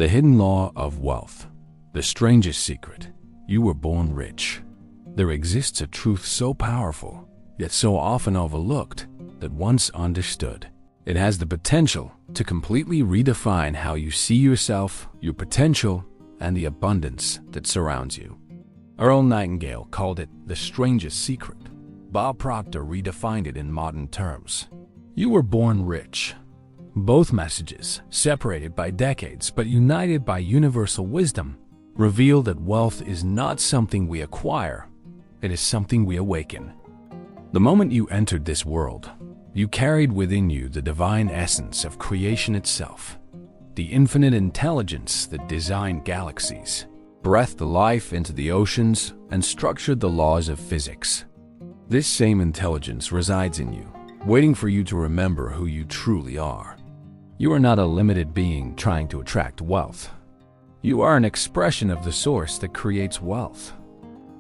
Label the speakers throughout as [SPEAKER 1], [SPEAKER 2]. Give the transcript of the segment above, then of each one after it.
[SPEAKER 1] The hidden law of wealth. The strangest secret. You were born rich. There exists a truth so powerful, yet so often overlooked, that once understood, it has the potential to completely redefine how you see yourself, your potential, and the abundance that surrounds you. Earl Nightingale called it the strangest secret. Bob Proctor redefined it in modern terms. You were born rich. Both messages, separated by decades but united by universal wisdom, reveal that wealth is not something we acquire, it is something we awaken. The moment you entered this world, you carried within you the divine essence of creation itself, the infinite intelligence that designed galaxies, breathed life into the oceans, and structured the laws of physics. This same intelligence resides in you, waiting for you to remember who you truly are. You are not a limited being trying to attract wealth. You are an expression of the source that creates wealth.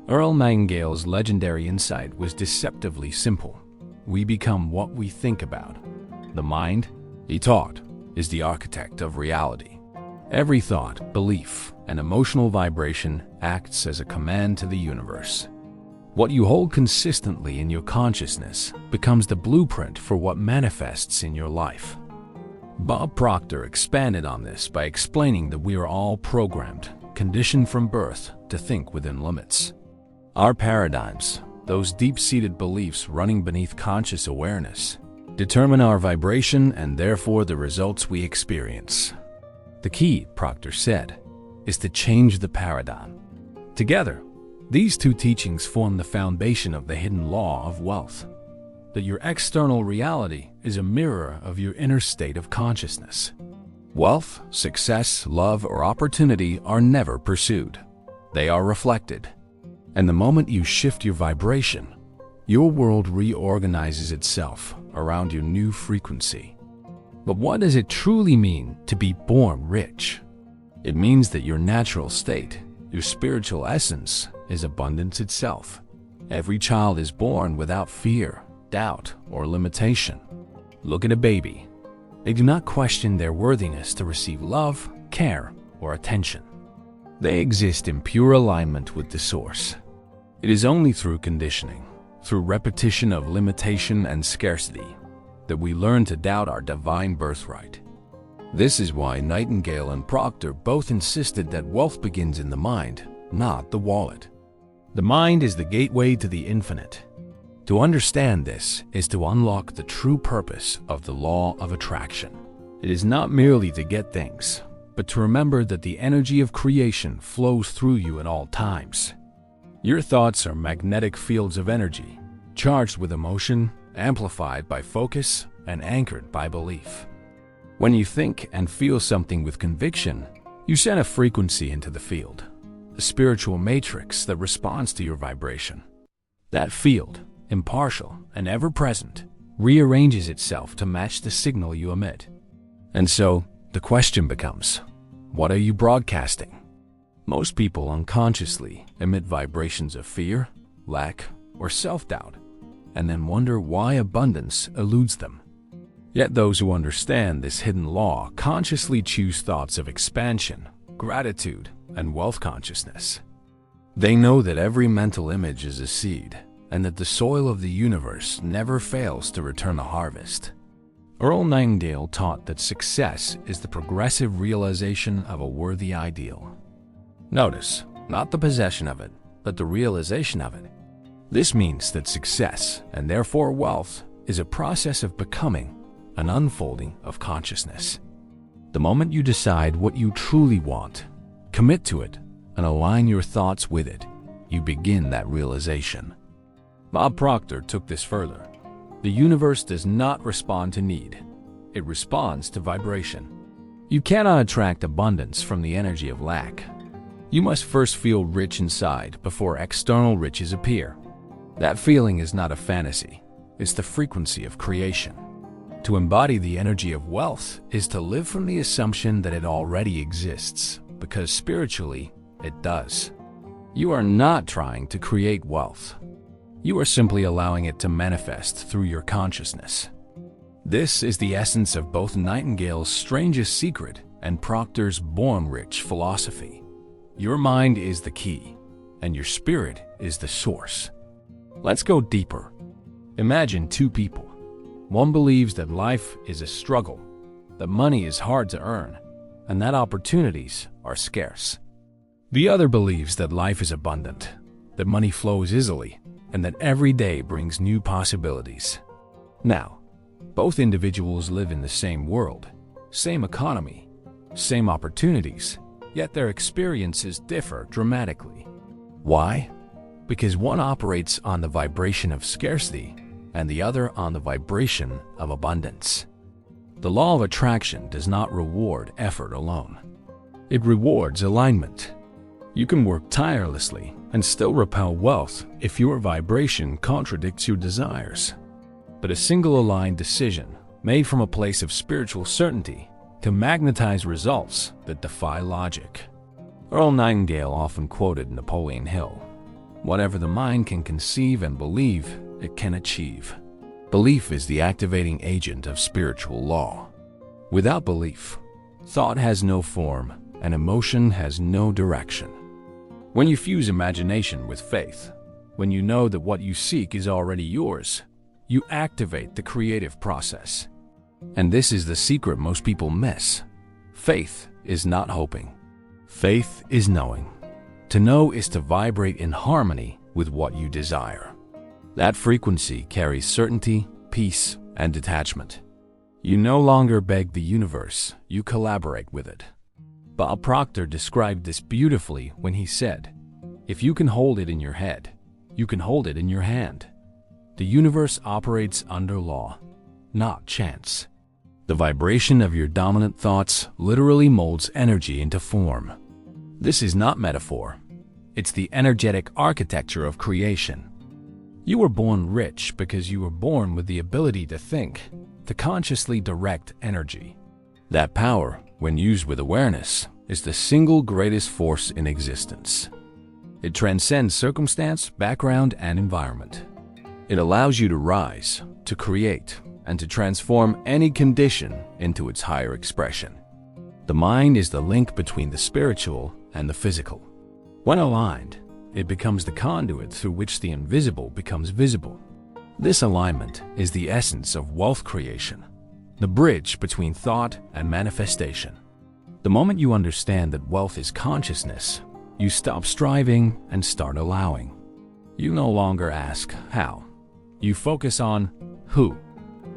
[SPEAKER 1] Earl Nightingale's legendary insight was deceptively simple. We become what we think about. The mind, he taught, is the architect of reality. Every thought, belief, and emotional vibration acts as a command to the universe. What you hold consistently in your consciousness becomes the blueprint for what manifests in your life. Bob Proctor expanded on this by explaining that we are all programmed, conditioned from birth, to think within limits. Our paradigms, those deep-seated beliefs running beneath conscious awareness, determine our vibration and therefore the results we experience. The key, Proctor said, is to change the paradigm. Together, these two teachings form the foundation of the hidden law of wealth, that your external reality is a mirror of your inner state of consciousness. Wealth, success, love, or opportunity are never pursued. They are reflected. And the moment you shift your vibration, your world reorganizes itself around your new frequency. But what does it truly mean to be born rich? It means that your natural state, your spiritual essence, is abundance itself. Every child is born without fear, doubt, or limitation. Look at a baby. They do not question their worthiness to receive love, care, or attention. They exist in pure alignment with the source. It is only through conditioning, through repetition of limitation and scarcity, that we learn to doubt our divine birthright. This is why Nightingale and Proctor both insisted that wealth begins in the mind, not the wallet. The mind is the gateway to the infinite. To understand this is to unlock the true purpose of the law of attraction. It is not merely to get things, but to remember that the energy of creation flows through you at all times. Your thoughts are magnetic fields of energy, charged with emotion, amplified by focus, and anchored by belief. When you think and feel something with conviction, you send a frequency into the field, the spiritual matrix that responds to your vibration. That field, impartial and ever-present, rearranges itself to match the signal you emit. And so, the question becomes, what are you broadcasting? Most people unconsciously emit vibrations of fear, lack, or self-doubt, and then wonder why abundance eludes them. Yet those who understand this hidden law consciously choose thoughts of expansion, gratitude, and wealth consciousness. They know that every mental image is a seed, and that the soil of the universe never fails to return a harvest. Earl Nightingale taught that success is the progressive realization of a worthy ideal. Notice, not the possession of it, but the realization of it. This means that success, and therefore wealth, is a process of becoming, an unfolding of consciousness. The moment you decide what you truly want, commit to it, and align your thoughts with it, you begin that realization. Bob Proctor took this further. The universe does not respond to need. It responds to vibration. You cannot attract abundance from the energy of lack. You must first feel rich inside before external riches appear. That feeling is not a fantasy. It's the frequency of creation. To embody the energy of wealth is to live from the assumption that it already exists, because spiritually, it does. You are not trying to create wealth. You are simply allowing it to manifest through your consciousness. This is the essence of both Nightingale's strangest secret and Proctor's Born Rich philosophy. Your mind is the key, and your spirit is the source. Let's go deeper. Imagine two people. One believes that life is a struggle, that money is hard to earn, and that opportunities are scarce. The other believes that life is abundant, that money flows easily, and that every day brings new possibilities. Now, both individuals live in the same world, same economy, same opportunities, yet their experiences differ dramatically. Why? Because one operates on the vibration of scarcity and the other on the vibration of abundance. The law of attraction does not reward effort alone. It rewards alignment. You can work tirelessly and still repel wealth if your vibration contradicts your desires. But a single aligned decision, made from a place of spiritual certainty, can magnetize results that defy logic. Earl Nightingale often quoted Napoleon Hill, "Whatever the mind can conceive and believe, it can achieve." Belief is the activating agent of spiritual law. Without belief, thought has no form and emotion has no direction. When you fuse imagination with faith, when you know that what you seek is already yours, you activate the creative process. And this is the secret most people miss. Faith is not hoping. Faith is knowing. To know is to vibrate in harmony with what you desire. That frequency carries certainty, peace, and detachment. You no longer beg the universe, you collaborate with it. Bob Proctor described this beautifully when he said, "If you can hold it in your head, you can hold it in your hand." The universe operates under law, not chance. The vibration of your dominant thoughts literally molds energy into form. This is not metaphor. It's the energetic architecture of creation. You were born rich because you were born with the ability to think, to consciously direct energy. That power, when used with awareness, is the single greatest force in existence. It transcends circumstance, background, and environment. It allows you to rise, to create, and to transform any condition into its higher expression. The mind is the link between the spiritual and the physical. When aligned, it becomes the conduit through which the invisible becomes visible. This alignment is the essence of wealth creation, the bridge between thought and manifestation. The moment you understand that wealth is consciousness, you stop striving and start allowing. You no longer ask how. You focus on who.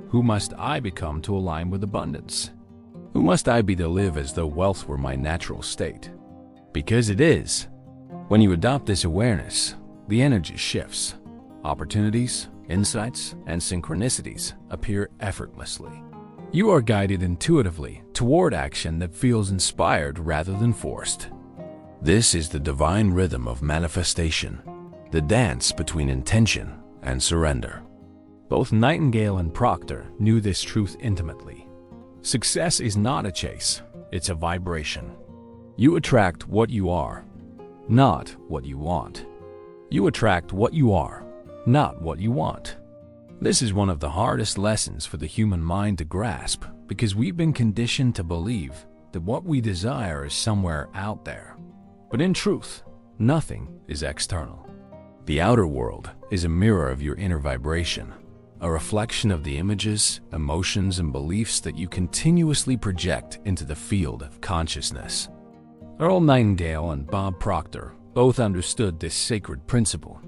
[SPEAKER 1] Who must I become to align with abundance? Who must I be to live as though wealth were my natural state? Because it is. When you adopt this awareness, the energy shifts. Opportunities, insights, and synchronicities appear effortlessly. You are guided intuitively toward action that feels inspired rather than forced. This is the divine rhythm of manifestation, the dance between intention and surrender. Both Nightingale and Proctor knew this truth intimately. Success is not a chase, it's a vibration. You attract what you are, not what you want. You attract what you are, not what you want. This is one of the hardest lessons for the human mind to grasp because we've been conditioned to believe that what we desire is somewhere out there. But in truth, nothing is external. The outer world is a mirror of your inner vibration, a reflection of the images, emotions, and beliefs that you continuously project into the field of consciousness. Earl Nightingale and Bob Proctor both understood this sacred principle.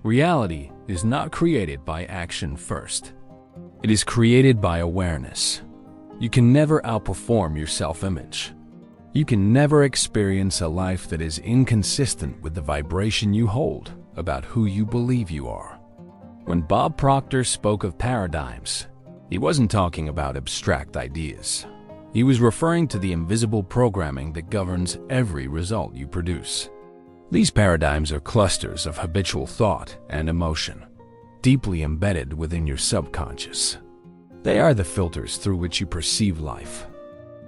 [SPEAKER 1] Reality is not created by action first. It is created by awareness. You can never outperform your self-image. You can never experience a life that is inconsistent with the vibration you hold about who you believe you are. When Bob Proctor spoke of paradigms, he wasn't talking about abstract ideas. He was referring to the invisible programming that governs every result you produce. These paradigms are clusters of habitual thought and emotion, deeply embedded within your subconscious. They are the filters through which you perceive life.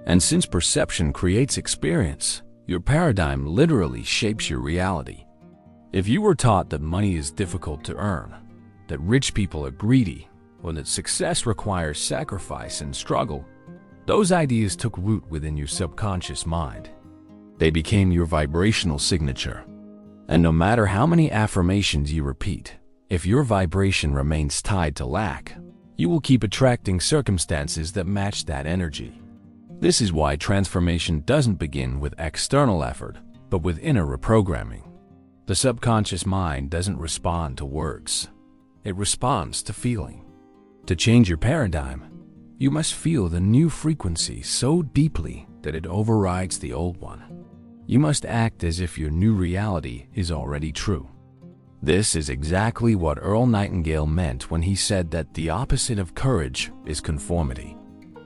[SPEAKER 1] And since perception creates experience, your paradigm literally shapes your reality. If you were taught that money is difficult to earn, that rich people are greedy, or that success requires sacrifice and struggle, Those ideas took root within your subconscious mind. They became your vibrational signature. And no matter how many affirmations you repeat, if your vibration remains tied to lack, you will keep attracting circumstances that match that energy. This is why transformation doesn't begin with external effort, but with inner reprogramming. The subconscious mind doesn't respond to words. It responds to feeling. To change your paradigm, you must feel the new frequency so deeply that it overrides the old one. You must act as if your new reality is already true. This is exactly what Earl Nightingale meant when he said that the opposite of courage is conformity.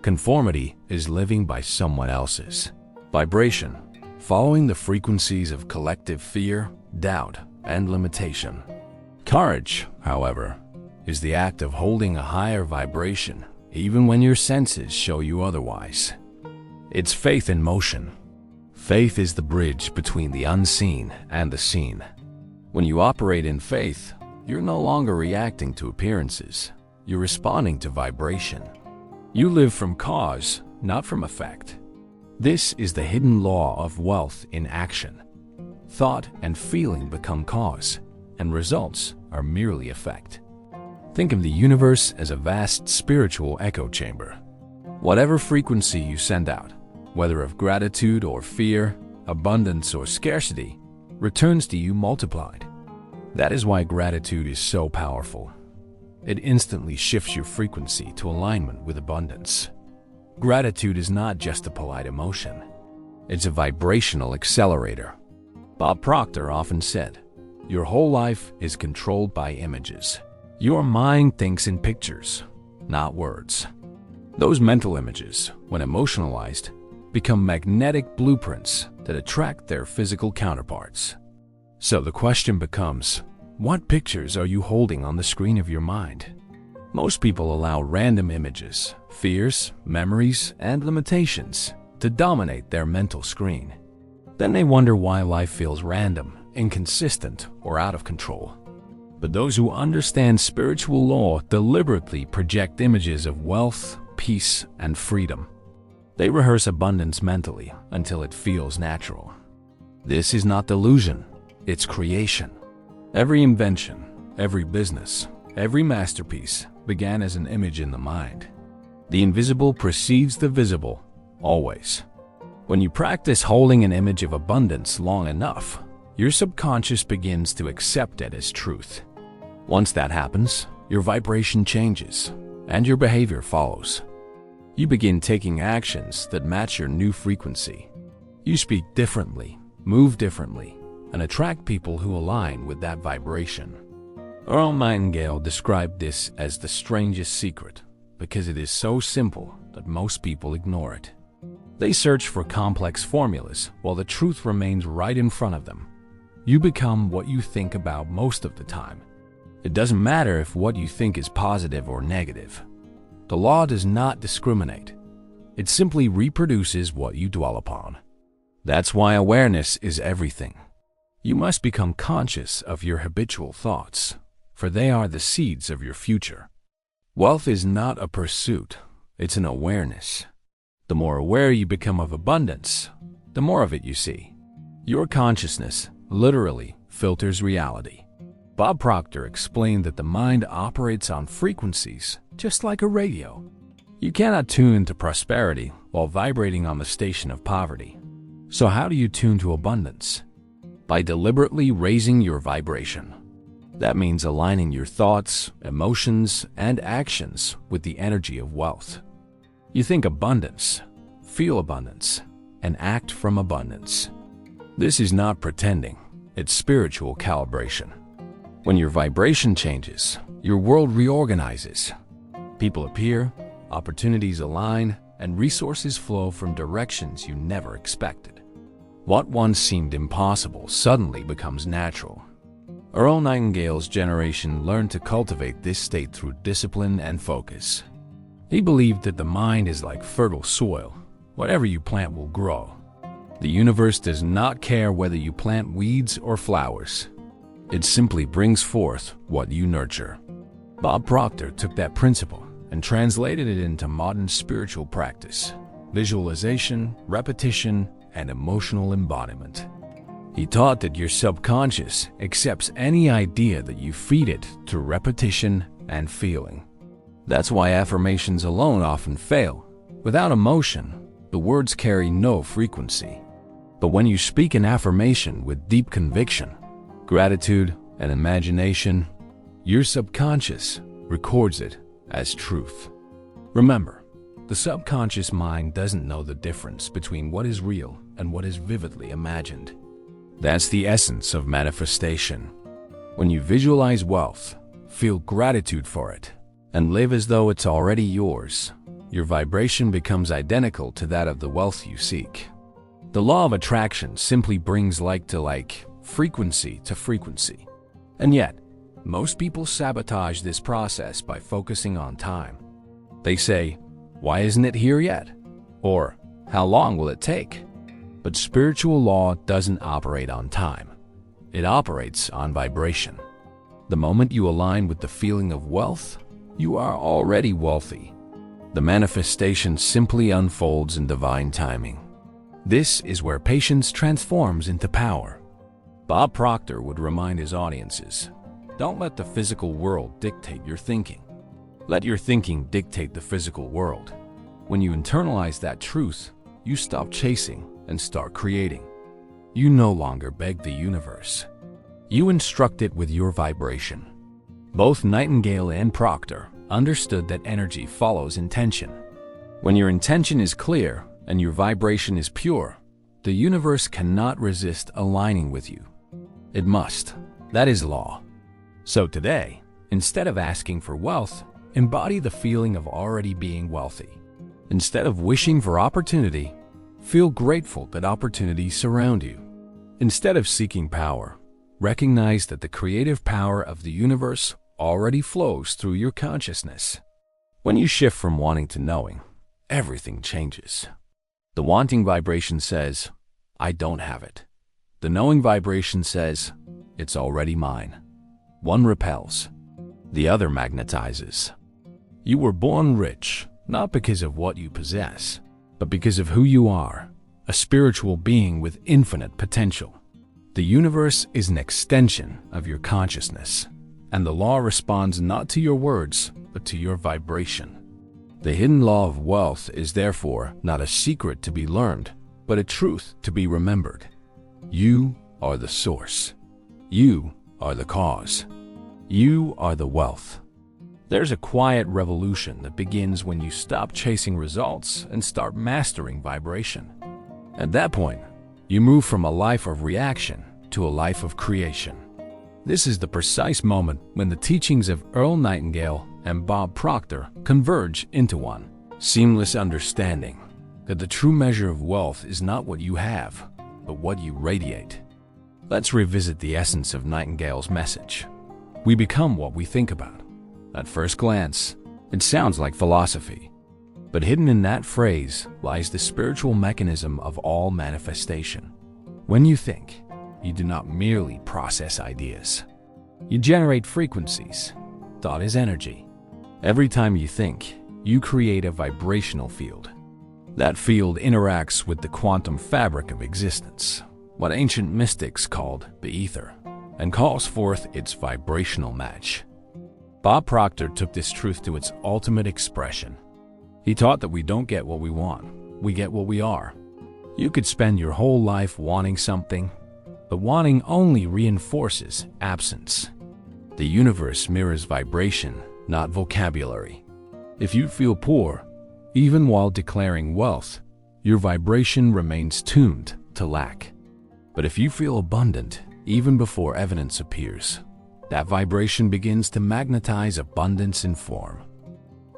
[SPEAKER 1] Conformity is living by someone else's vibration, following the frequencies of collective fear, doubt, and limitation. Courage, however, is the act of holding a higher vibration even when your senses show you otherwise. It's faith in motion. Faith is the bridge between the unseen and the seen. When you operate in faith, you're no longer reacting to appearances. You're responding to vibration. You live from cause, not from effect. This is the hidden law of wealth in action. Thought and feeling become cause, and results are merely effect. Think of the universe as a vast spiritual echo chamber. Whatever frequency you send out, whether of gratitude or fear, abundance or scarcity, returns to you multiplied. That is why gratitude is so powerful. It instantly shifts your frequency to alignment with abundance. Gratitude is not just a polite emotion. It's a vibrational accelerator. Bob Proctor often said, "Your whole life is controlled by images." Your mind thinks in pictures, not words. Those mental images, when emotionalized, become magnetic blueprints that attract their physical counterparts. So the question becomes, what pictures are you holding on the screen of your mind? Most people allow random images, fears, memories, and limitations to dominate their mental screen. Then they wonder why life feels random, inconsistent, or out of control. But those who understand spiritual law deliberately project images of wealth, peace, and freedom. They rehearse abundance mentally until it feels natural. This is not delusion, it's creation. Every invention, every business, every masterpiece began as an image in the mind. The invisible precedes the visible, always. When you practice holding an image of abundance long enough, your subconscious begins to accept it as truth. Once that happens, your vibration changes, and your behavior follows. You begin taking actions that match your new frequency. You speak differently, move differently, and attract people who align with that vibration. Earl Nightingale described this as the strangest secret because it is so simple that most people ignore it. They search for complex formulas while the truth remains right in front of them. You become what you think about most of the time. It doesn't matter if what you think is positive or negative. The law does not discriminate. It simply reproduces what you dwell upon. That's why awareness is everything. You must become conscious of your habitual thoughts, for they are the seeds of your future. Wealth is not a pursuit, it's an awareness. The more aware you become of abundance, the more of it you see. Your consciousness literally filters reality. Bob Proctor explained that the mind operates on frequencies just like a radio. You cannot tune to prosperity while vibrating on the station of poverty. So how do you tune to abundance? By deliberately raising your vibration. That means aligning your thoughts, emotions, and actions with the energy of wealth. You think abundance, feel abundance, and act from abundance. This is not pretending, it's spiritual calibration. When your vibration changes, your world reorganizes. People appear, opportunities align, and resources flow from directions you never expected. What once seemed impossible suddenly becomes natural. Earl Nightingale's generation learned to cultivate this state through discipline and focus. He believed that the mind is like fertile soil. Whatever you plant will grow. The universe does not care whether you plant weeds or flowers. It simply brings forth what you nurture. Bob Proctor took that principle and translated it into modern spiritual practice. visualization, repetition, and emotional embodiment. He taught that your subconscious accepts any idea that you feed it through repetition and feeling. That's why affirmations alone often fail. Without emotion, the words carry no frequency. But when you speak an affirmation with deep conviction, gratitude, and imagination, your subconscious records it as truth. Remember, the subconscious mind doesn't know the difference between what is real and what is vividly imagined. That's the essence of manifestation. When you visualize wealth, feel gratitude for it, and live as though it's already yours, your vibration becomes identical to that of the wealth you seek. The law of attraction simply brings like to like, frequency to frequency. And yet, most people sabotage this process by focusing on time. They say, "Why isn't it here yet?" Or, "How long will it take?" But spiritual law doesn't operate on time. It operates on vibration. The moment you align with the feeling of wealth, you are already wealthy. The manifestation simply unfolds in divine timing. This is where patience transforms into power. Bob Proctor would remind his audiences, don't let the physical world dictate your thinking. Let your thinking dictate the physical world. When you internalize that truth, you stop chasing and start creating. You no longer beg the universe. You instruct it with your vibration. Both Nightingale and Proctor understood that energy follows intention. When your intention is clear and your vibration is pure, the universe cannot resist aligning with you. It must. That is law. So today, instead of asking for wealth, embody the feeling of already being wealthy. Instead of wishing for opportunity, feel grateful that opportunities surround you. Instead of seeking power, recognize that the creative power of the universe already flows through your consciousness. When you shift from wanting to knowing, everything changes. The wanting vibration says, "I don't have it." The knowing vibration says, "It's already mine." One repels, the other magnetizes. You were born rich, not because of what you possess, but because of who you are, a spiritual being with infinite potential. The universe is an extension of your consciousness, and the law responds not to your words, but to your vibration. The hidden law of wealth is therefore not a secret to be learned, but a truth to be remembered. You are the source. You are the cause. You are the wealth. There's a quiet revolution that begins when you stop chasing results and start mastering vibration. At that point, you move from a life of reaction to a life of creation. This is the precise moment when the teachings of Earl Nightingale and Bob Proctor converge into one seamless understanding that the true measure of wealth is not what you have, but what you radiate. Let's revisit the essence of Nightingale's message. We become what we think about. At first glance, it sounds like philosophy, but hidden in that phrase lies the spiritual mechanism of all manifestation. When you think, you do not merely process ideas. You generate frequencies. Thought is energy. Every time you think, you create a vibrational field. That field interacts with the quantum fabric of existence, what ancient mystics called the ether, and calls forth its vibrational match. Bob Proctor took this truth to its ultimate expression. He taught that we don't get what we want, we get what we are. You could spend your whole life wanting something, but wanting only reinforces absence. The universe mirrors vibration, not vocabulary. If you feel poor, even while declaring wealth, your vibration remains tuned to lack. But if you feel abundant, even before evidence appears, that vibration begins to magnetize abundance in form.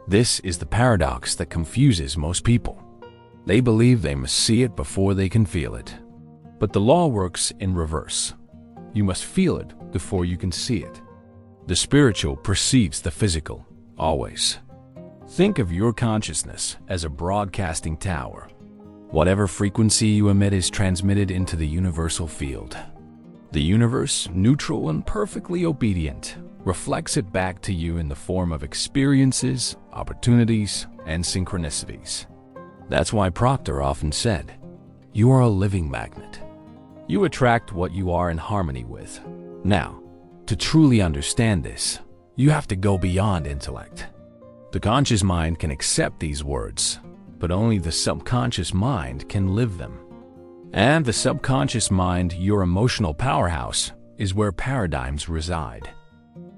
[SPEAKER 1] This is the paradox that confuses most people. They believe they must see it before they can feel it. But the law works in reverse. You must feel it before you can see it. The spiritual precedes the physical, always. Think of your consciousness as a broadcasting tower. Whatever frequency you emit is transmitted into the universal field. The universe, neutral and perfectly obedient, reflects it back to you in the form of experiences, opportunities, and synchronicities. That's why Proctor often said, "You are a living magnet. You attract what you are in harmony with." Now, to truly understand this, you have to go beyond intellect. The conscious mind can accept these words, but only the subconscious mind can live them. And the subconscious mind, your emotional powerhouse, is where paradigms reside.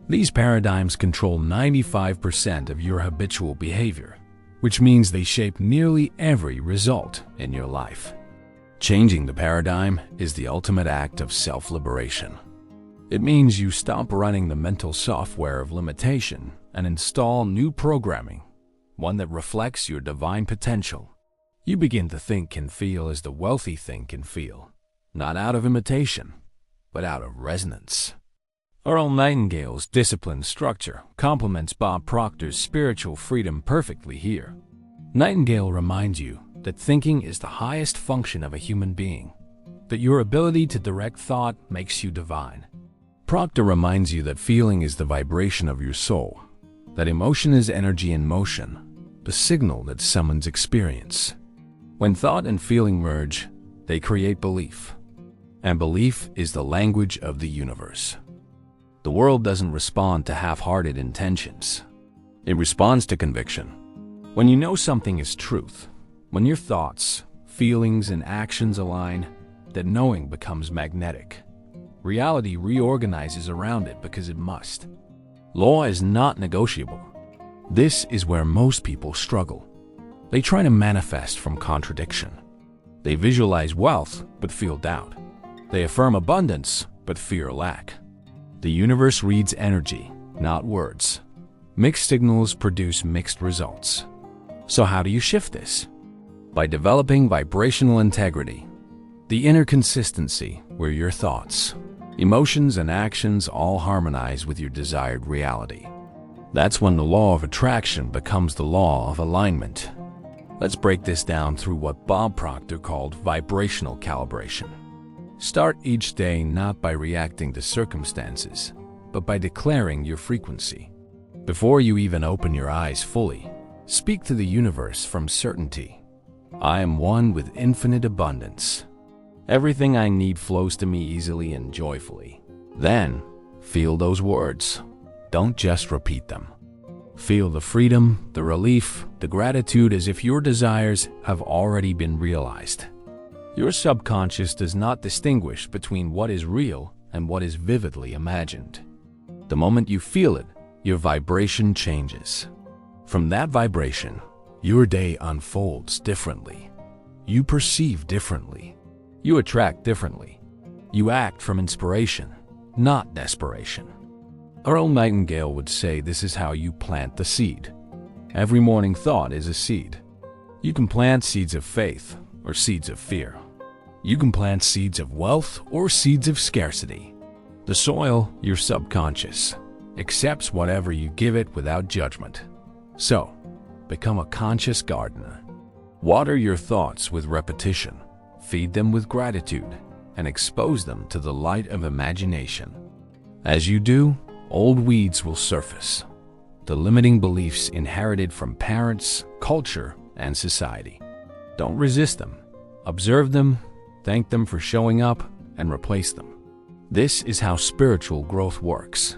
[SPEAKER 1] These paradigms control 95% of your habitual behavior, which means they shape nearly every result in your life. Changing the paradigm is the ultimate act of self-liberation. It means you stop running the mental software of limitation and install new programming, one that reflects your divine potential. You begin to think and feel as the wealthy think and feel, not out of imitation, but out of resonance. Earl Nightingale's disciplined structure complements Bob Proctor's spiritual freedom perfectly here. Nightingale reminds you that thinking is the highest function of a human being, that your ability to direct thought makes you divine. Proctor reminds you that feeling is the vibration of your soul, that emotion is energy in motion, the signal that summons experience. When thought and feeling merge, they create belief, and belief is the language of the universe. The world doesn't respond to half-hearted intentions. It responds to conviction. When you know something is truth, when your thoughts, feelings, and actions align, that knowing becomes magnetic. Reality reorganizes around it because it must. Law is not negotiable. This is where most people struggle. They try to manifest from contradiction. They visualize wealth but feel doubt. They affirm abundance but fear lack. The universe reads energy, not words. Mixed signals produce mixed results. So how do you shift this? By developing vibrational integrity, the inner consistency where your thoughts, emotions, and actions all harmonize with your desired reality. That's when the law of attraction becomes the law of alignment. Let's break this down through what Bob Proctor called vibrational calibration. Start each day not by reacting to circumstances, but by declaring your frequency. Before you even open your eyes fully, speak to the universe from certainty. I am one with infinite abundance. Everything I need flows to me easily and joyfully. Then, feel those words. Don't just repeat them. Feel the freedom, the relief, the gratitude as if your desires have already been realized. Your subconscious does not distinguish between what is real and what is vividly imagined. The moment you feel it, your vibration changes. From that vibration, your day unfolds differently. You perceive differently. You attract differently. You act from inspiration, not desperation. Earl Nightingale would say this is how you plant the seed. Every morning thought is a seed. You can plant seeds of faith or seeds of fear. You can plant seeds of wealth or seeds of scarcity. The soil, your subconscious, accepts whatever you give it without judgment. So, become a conscious gardener. Water your thoughts with repetition. Feed them with gratitude, and expose them to the light of imagination. As you do, old weeds will surface. The limiting beliefs inherited from parents, culture, and society. Don't resist them. Observe them, thank them for showing up, and replace them. This is how spiritual growth works.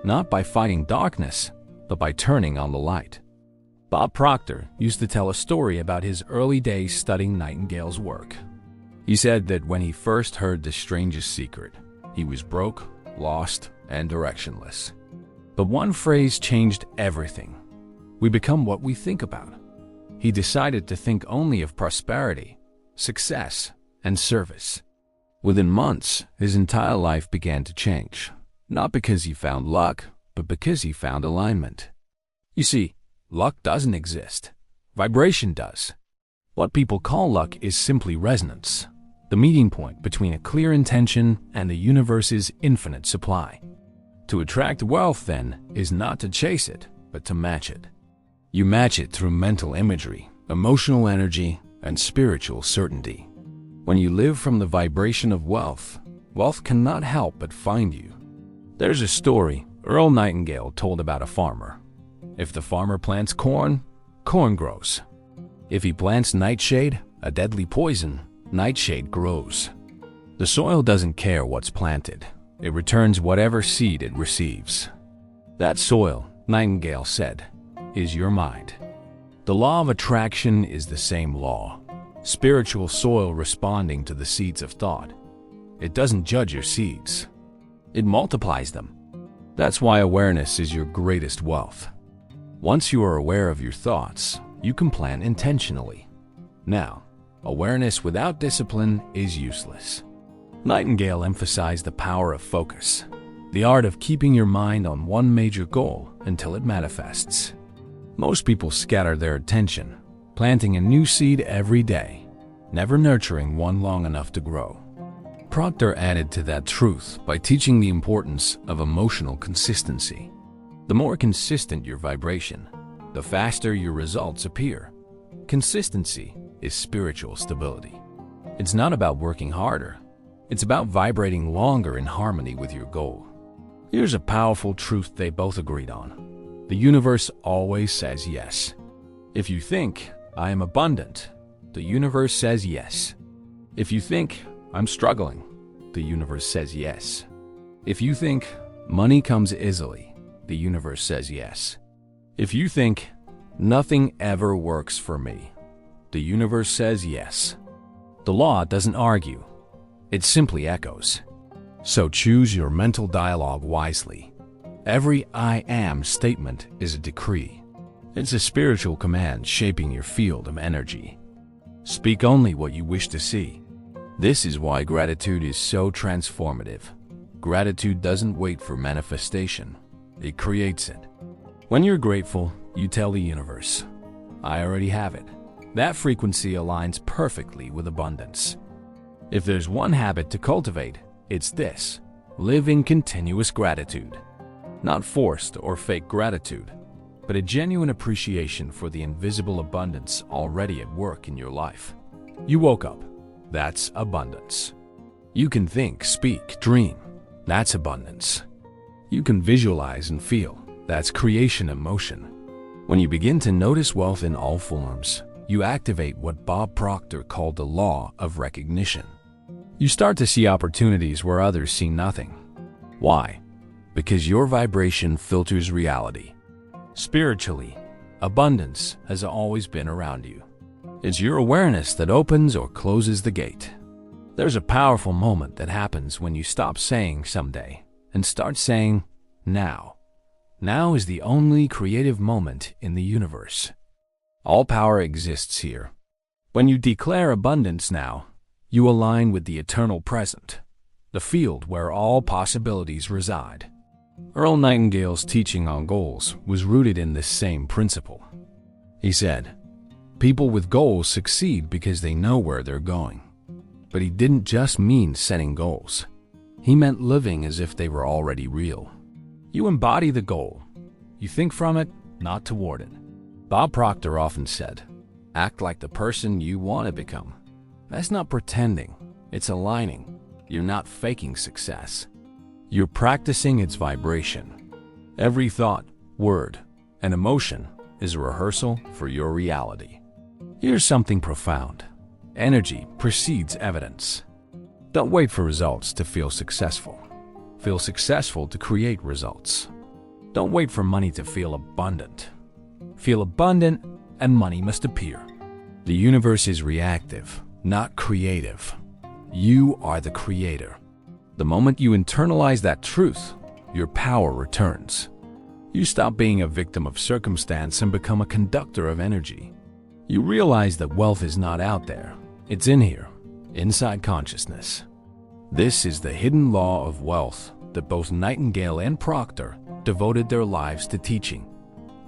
[SPEAKER 1] Not by fighting darkness, but by turning on the light. Bob Proctor used to tell a story about his early days studying Nightingale's work. He said that when he first heard the strangest secret, he was broke, lost, and directionless. But one phrase changed everything. We become what we think about. He decided to think only of prosperity, success, and service. Within months, his entire life began to change. Not because he found luck, but because he found alignment. You see, luck doesn't exist. Vibration does. What people call luck is simply resonance. The meeting point between a clear intention and the universe's infinite supply. To attract wealth, then, is not to chase it, but to match it. You match it through mental imagery, emotional energy, and spiritual certainty. When you live from the vibration of wealth, wealth cannot help but find you. There's a story Earl Nightingale told about a farmer. If the farmer plants corn, corn grows. If he plants nightshade, a deadly poison, nightshade grows. The soil doesn't care what's planted. It returns whatever seed it receives. That soil, Nightingale said, is your mind. The law of attraction is the same law. Spiritual soil responding to the seeds of thought. It doesn't judge your seeds. It multiplies them. That's why awareness is your greatest wealth. Once you are aware of your thoughts, you can plan intentionally. Now, awareness without discipline is useless. Nightingale emphasized the power of focus, the art of keeping your mind on one major goal until it manifests. Most people scatter their attention, planting a new seed every day, never nurturing one long enough to grow. Proctor added to that truth by teaching the importance of emotional consistency. The more consistent your vibration, the faster your results appear. Consistency is spiritual stability. It's not about working harder. It's about vibrating longer in harmony with your goal. Here's a powerful truth they both agreed on. The universe always says yes. If you think, I am abundant, the universe says yes. If you think, I'm struggling, the universe says yes. If you think, money comes easily, the universe says yes. If you think, nothing ever works for me, the universe says yes. The law doesn't argue. It simply echoes. So choose your mental dialogue wisely. Every I am statement is a decree. It's a spiritual command shaping your field of energy. Speak only what you wish to see. This is why gratitude is so transformative. Gratitude doesn't wait for manifestation. It creates it. When you're grateful, you tell the universe, I already have it. That frequency aligns perfectly with abundance. If there's one habit to cultivate, it's this: live in continuous gratitude. Not forced or fake gratitude, but a genuine appreciation for the invisible abundance already at work in your life. You woke up. That's abundance. You can think, speak, dream. That's abundance. You can visualize and feel. That's creation in motion. When you begin to notice wealth in all forms, you activate what Bob Proctor called the law of recognition. You start to see opportunities where others see nothing. Why? Because your vibration filters reality. Spiritually, abundance has always been around you. It's your awareness that opens or closes the gate. There's a powerful moment that happens when you stop saying someday and start saying now. Now is the only creative moment in the universe. All power exists here. When you declare abundance now, you align with the eternal present, the field where all possibilities reside. Earl Nightingale's teaching on goals was rooted in this same principle. He said, people with goals succeed because they know where they're going. But he didn't just mean setting goals. He meant living as if they were already real. You embody the goal. You think from it, not toward it. Bob Proctor often said, act like the person you want to become. That's not pretending, it's aligning. You're not faking success. You're practicing its vibration. Every thought, word, and emotion is a rehearsal for your reality. Here's something profound. Energy precedes evidence. Don't wait for results to feel successful. Feel successful to create results. Don't wait for money to feel abundant. Feel abundant and money must appear. The universe is reactive, not creative. You are the creator. The moment you internalize that truth, your power returns. You stop being a victim of circumstance and become a conductor of energy. You realize that wealth is not out there. It's in here, inside consciousness. This is the hidden law of wealth that both Nightingale and Proctor devoted their lives to teaching,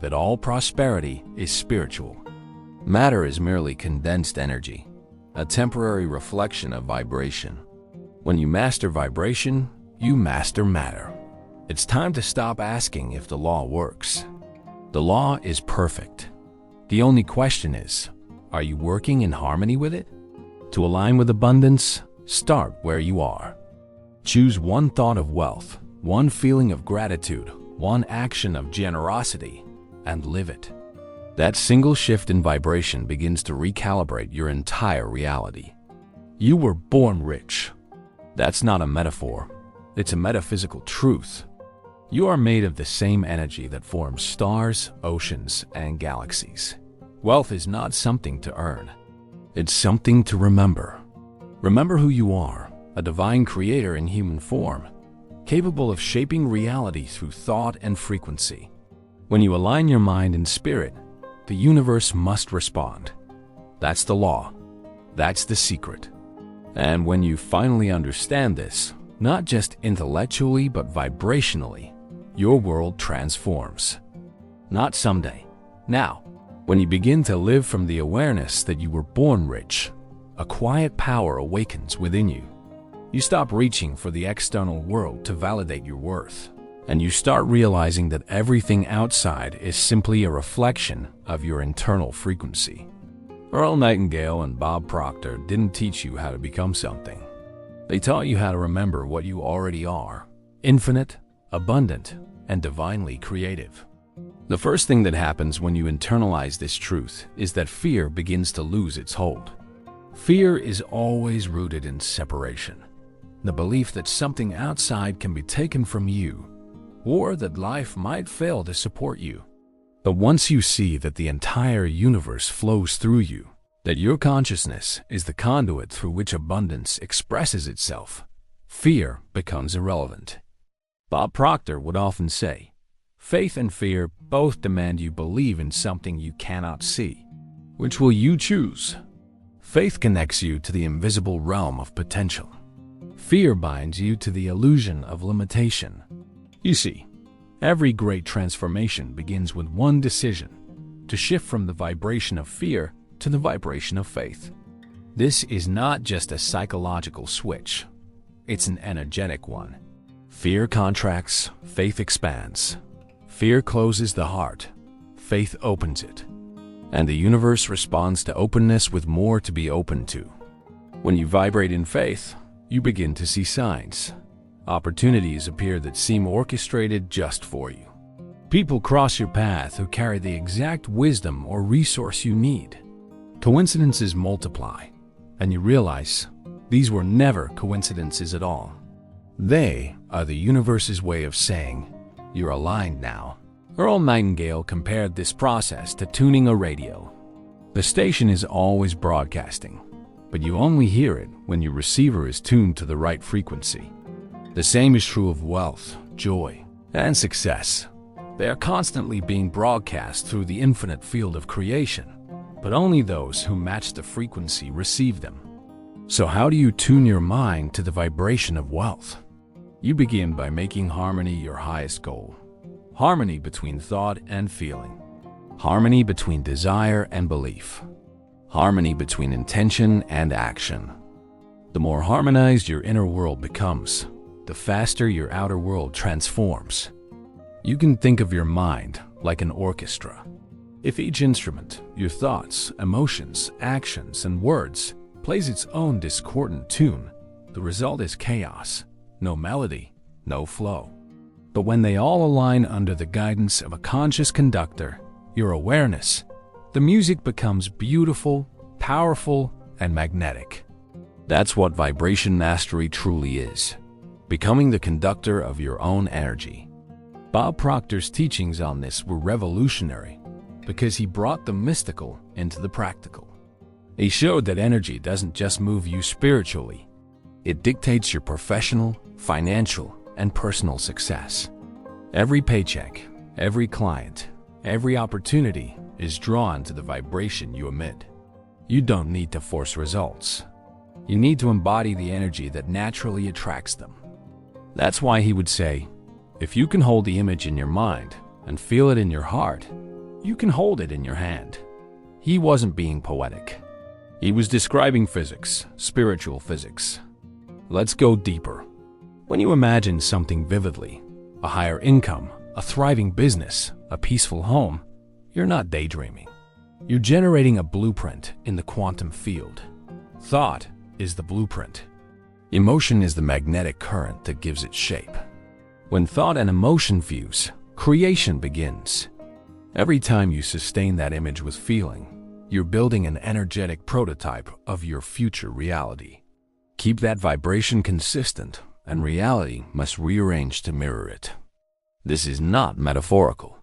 [SPEAKER 1] that all prosperity is spiritual. Matter is merely condensed energy, a temporary reflection of vibration. When you master vibration, you master matter. It's time to stop asking if the law works. The law is perfect. The only question is, are you working in harmony with it? To align with abundance, start where you are. Choose one thought of wealth, one feeling of gratitude, one action of generosity, and live it. That single shift in vibration begins to recalibrate your entire reality. You were born rich. That's not a metaphor. It's a metaphysical truth. You are made of the same energy that forms stars, oceans, and galaxies. Wealth is not something to earn. It's something to remember. Remember who you are, a divine creator in human form, capable of shaping reality through thought and frequency. When you align your mind and spirit, the universe must respond. That's the law. That's the secret. And when you finally understand this, not just intellectually but vibrationally, your world transforms. Not someday, now. When you begin to live from the awareness that you were born rich, a quiet power awakens within you. You stop reaching for the external world to validate your worth, and you start realizing that everything outside is simply a reflection of your internal frequency. Earl Nightingale and Bob Proctor didn't teach you how to become something. They taught you how to remember what you already are: infinite, abundant, and divinely creative. The first thing that happens when you internalize this truth is that fear begins to lose its hold. Fear is always rooted in separation, the belief that something outside can be taken from you, or that life might fail to support you. But once you see that the entire universe flows through you, that your consciousness is the conduit through which abundance expresses itself, fear becomes irrelevant. Bob Proctor would often say, "Faith and fear both demand you believe in something you cannot see. Which will you choose?" Faith connects you to the invisible realm of potential. Fear binds you to the illusion of limitation. You see, every great transformation begins with one decision: to shift from the vibration of fear to the vibration of faith. This is not just a psychological switch. It's an energetic one. Fear contracts, faith expands. Fear closes the heart, faith opens it. And the universe responds to openness with more to be open to. When you vibrate in faith, you begin to see signs. Opportunities appear that seem orchestrated just for you. People cross your path who carry the exact wisdom or resource you need. Coincidences multiply, and you realize these were never coincidences at all. They are the universe's way of saying, "You're aligned now." Earl Nightingale compared this process to tuning a radio. The station is always broadcasting, but you only hear it when your receiver is tuned to the right frequency. The same is true of wealth, joy, and success. They are constantly being broadcast through the infinite field of creation, but only those who match the frequency receive them. So how do you tune your mind to the vibration of wealth? You begin by making harmony your highest goal. Harmony between thought and feeling. Harmony between desire and belief. Harmony between intention and action. The more harmonized your inner world becomes, the faster your outer world transforms. You can think of your mind like an orchestra. If each instrument, your thoughts, emotions, actions, and words, plays its own discordant tune, the result is chaos. No melody, no flow. But when they all align under the guidance of a conscious conductor, your awareness, the music becomes beautiful, powerful, and magnetic. That's what vibration mastery truly is: becoming the conductor of your own energy. Bob Proctor's teachings on this were revolutionary because he brought the mystical into the practical. He showed that energy doesn't just move you spiritually, it dictates your professional, financial, and personal success. Every paycheck, every client, every opportunity is drawn to the vibration you emit. You don't need to force results. You need to embody the energy that naturally attracts them. That's why he would say, if you can hold the image in your mind and feel it in your heart, you can hold it in your hand. He wasn't being poetic. He was describing physics, spiritual physics. Let's go deeper. When you imagine something vividly, a higher income, a thriving business, a peaceful home, you're not daydreaming. You're generating a blueprint in the quantum field. Thought is the blueprint. Emotion is the magnetic current that gives it shape. When thought and emotion fuse, creation begins. Every time you sustain that image with feeling, you're building an energetic prototype of your future reality. Keep that vibration consistent, and reality must rearrange to mirror it. This is not metaphorical.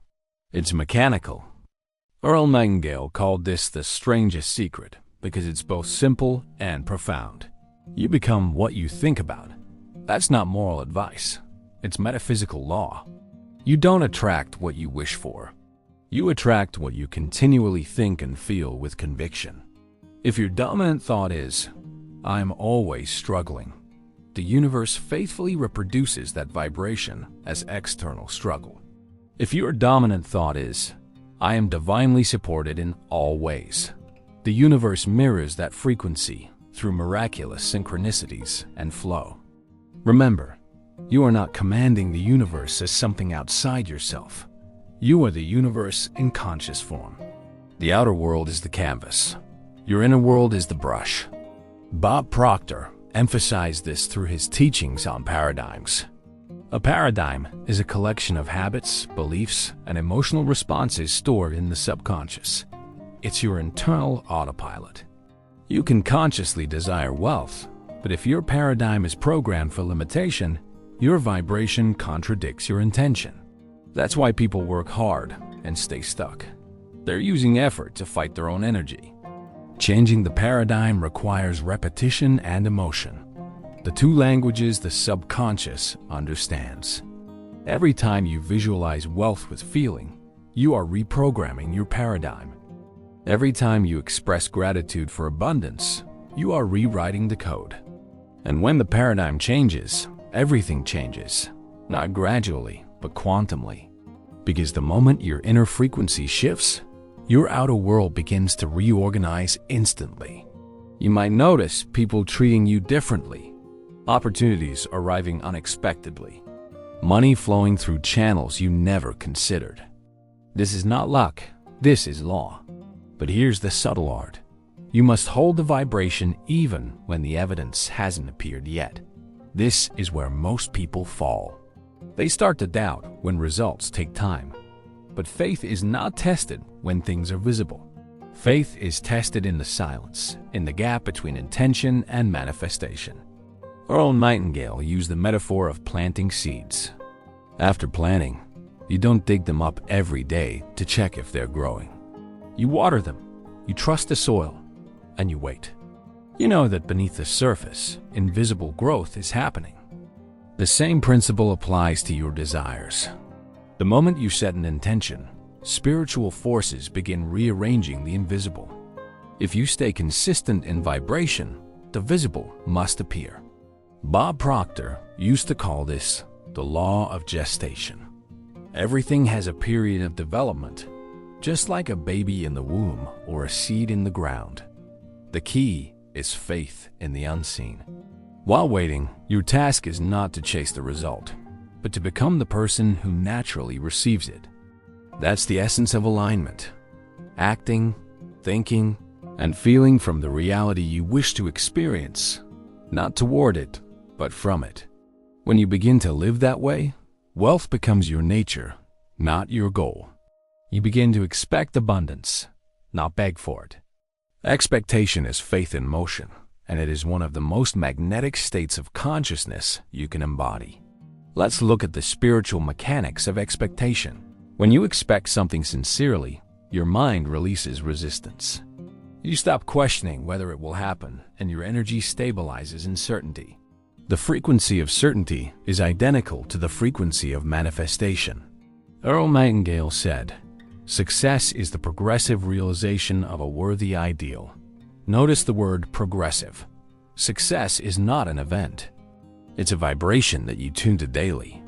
[SPEAKER 1] It's mechanical. Earl Nightingale called this the strangest secret because it's both simple and profound. You become what you think about. That's not moral advice. It's metaphysical law. You don't attract what you wish for. You attract what you continually think and feel with conviction. If your dominant thought is, "I'm always struggling," the universe faithfully reproduces that vibration as external struggle. If your dominant thought is, "I am divinely supported in all ways," the universe mirrors that frequency through miraculous synchronicities and flow. Remember, you are not commanding the universe as something outside yourself. You are the universe in conscious form. The outer world is the canvas. Your inner world is the brush. Bob Proctor emphasized this through his teachings on paradigms. A paradigm is a collection of habits, beliefs, and emotional responses stored in the subconscious. It's your internal autopilot. You can consciously desire wealth, but if your paradigm is programmed for limitation, your vibration contradicts your intention. That's why people work hard and stay stuck. They're using effort to fight their own energy. Changing the paradigm requires repetition and emotion, the two languages the subconscious understands. Every time you visualize wealth with feeling, you are reprogramming your paradigm. Every time you express gratitude for abundance, you are rewriting the code. And when the paradigm changes, everything changes, not gradually, but quantumly. Because the moment your inner frequency shifts, your outer world begins to reorganize instantly. You might notice people treating you differently, opportunities arriving unexpectedly, money flowing through channels you never considered. This is not luck, this is law. But here's the subtle art. You must hold the vibration even when the evidence hasn't appeared yet. This is where most people fall. They start to doubt when results take time. But faith is not tested when things are visible. Faith is tested in the silence, in the gap between intention and manifestation. Earl Nightingale used the metaphor of planting seeds. After planting, you don't dig them up every day to check if they're growing. You water them, you trust the soil, and you wait. You know that beneath the surface, invisible growth is happening. The same principle applies to your desires. The moment you set an intention, spiritual forces begin rearranging the invisible. If you stay consistent in vibration, the visible must appear. Bob Proctor used to call this the law of gestation. Everything has a period of development, just like a baby in the womb or a seed in the ground. The key is faith in the unseen. While waiting, your task is not to chase the result, but to become the person who naturally receives it. That's the essence of alignment. Acting, thinking, and feeling from the reality you wish to experience, not toward it, but from it. When you begin to live that way, wealth becomes your nature, not your goal. You begin to expect abundance, not beg for it. Expectation is faith in motion, and it is one of the most magnetic states of consciousness you can embody. Let's look at the spiritual mechanics of expectation. When you expect something sincerely, your mind releases resistance. You stop questioning whether it will happen, and your energy stabilizes in certainty. The frequency of certainty is identical to the frequency of manifestation. Earl Nightingale said, "Success is the progressive realization of a worthy ideal." Notice the word progressive. Success is not an event. It's a vibration that you tune to daily.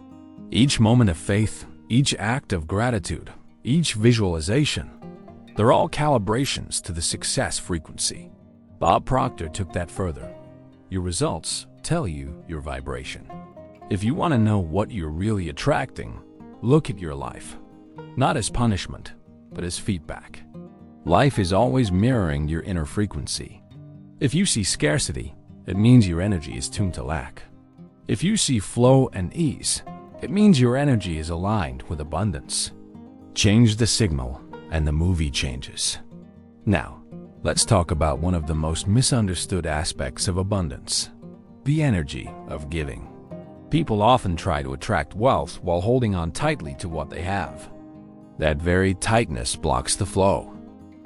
[SPEAKER 1] Each moment of faith, each act of gratitude, each visualization, they're all calibrations to the success frequency. Bob Proctor took that further. Your results tell you your vibration. If you want to know what you're really attracting, look at your life, not as punishment, but as feedback. Life is always mirroring your inner frequency. If you see scarcity, it means your energy is tuned to lack. If you see flow and ease, it means your energy is aligned with abundance. Change the signal, and the movie changes. Now, let's talk about one of the most misunderstood aspects of abundance: the energy of giving. People often try to attract wealth while holding on tightly to what they have. That very tightness blocks the flow.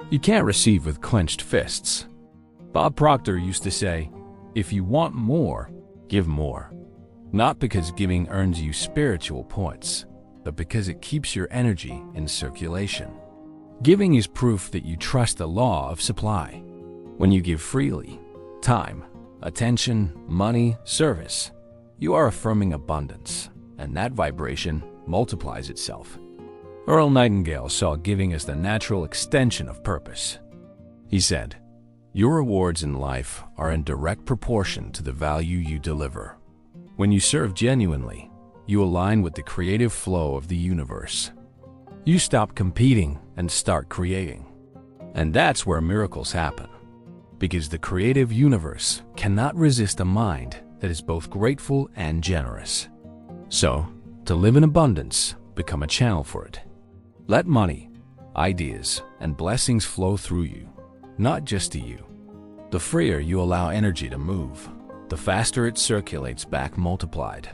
[SPEAKER 1] You can't receive with clenched fists. Bob Proctor used to say, "If you want more, give more." Not because giving earns you spiritual points, but because it keeps your energy in circulation. Giving is proof that you trust the law of supply. When you give freely, time, attention, money, service, you are affirming abundance, and that vibration multiplies itself. Earl Nightingale saw giving as the natural extension of purpose. He said, "Your rewards in life are in direct proportion to the value you deliver. When you serve genuinely, you align with the creative flow of the universe. You stop competing and start creating. And that's where miracles happen, because the creative universe cannot resist a mind that is both grateful and generous. So, to live in abundance, become a channel for it. Let money, ideas, and blessings flow through you, not just to you. The freer you allow energy to move, the faster it circulates back multiplied."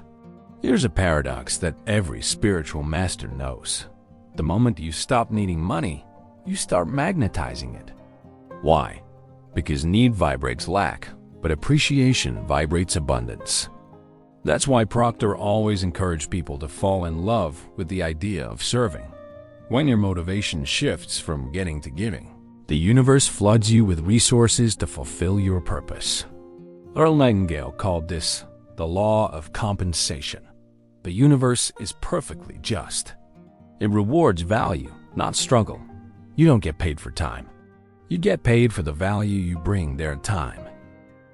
[SPEAKER 1] Here's a paradox that every spiritual master knows. The moment you stop needing money, you start magnetizing it. Why? Because need vibrates lack, but appreciation vibrates abundance. That's why Proctor always encouraged people to fall in love with the idea of serving. When your motivation shifts from getting to giving, the universe floods you with resources to fulfill your purpose. Earl Nightingale called this the law of compensation. The universe is perfectly just. It rewards value, not struggle. You don't get paid for time. You get paid for the value you bring their time.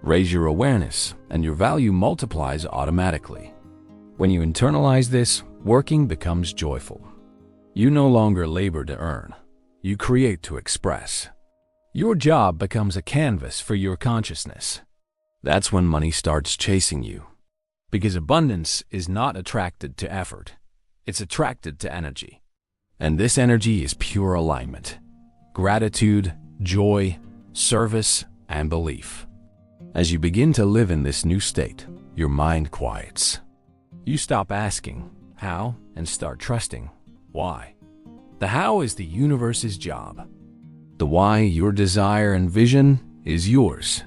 [SPEAKER 1] Raise your awareness, and your value multiplies automatically. When you internalize this, working becomes joyful. You no longer labor to earn. You create to express. Your job becomes a canvas for your consciousness. That's when money starts chasing you. Because abundance is not attracted to effort. It's attracted to energy. And this energy is pure alignment. Gratitude, joy, service, and belief. As you begin to live in this new state, your mind quiets. You stop asking, how, and start trusting, why. The how is the universe's job. The why, your desire and vision, is yours.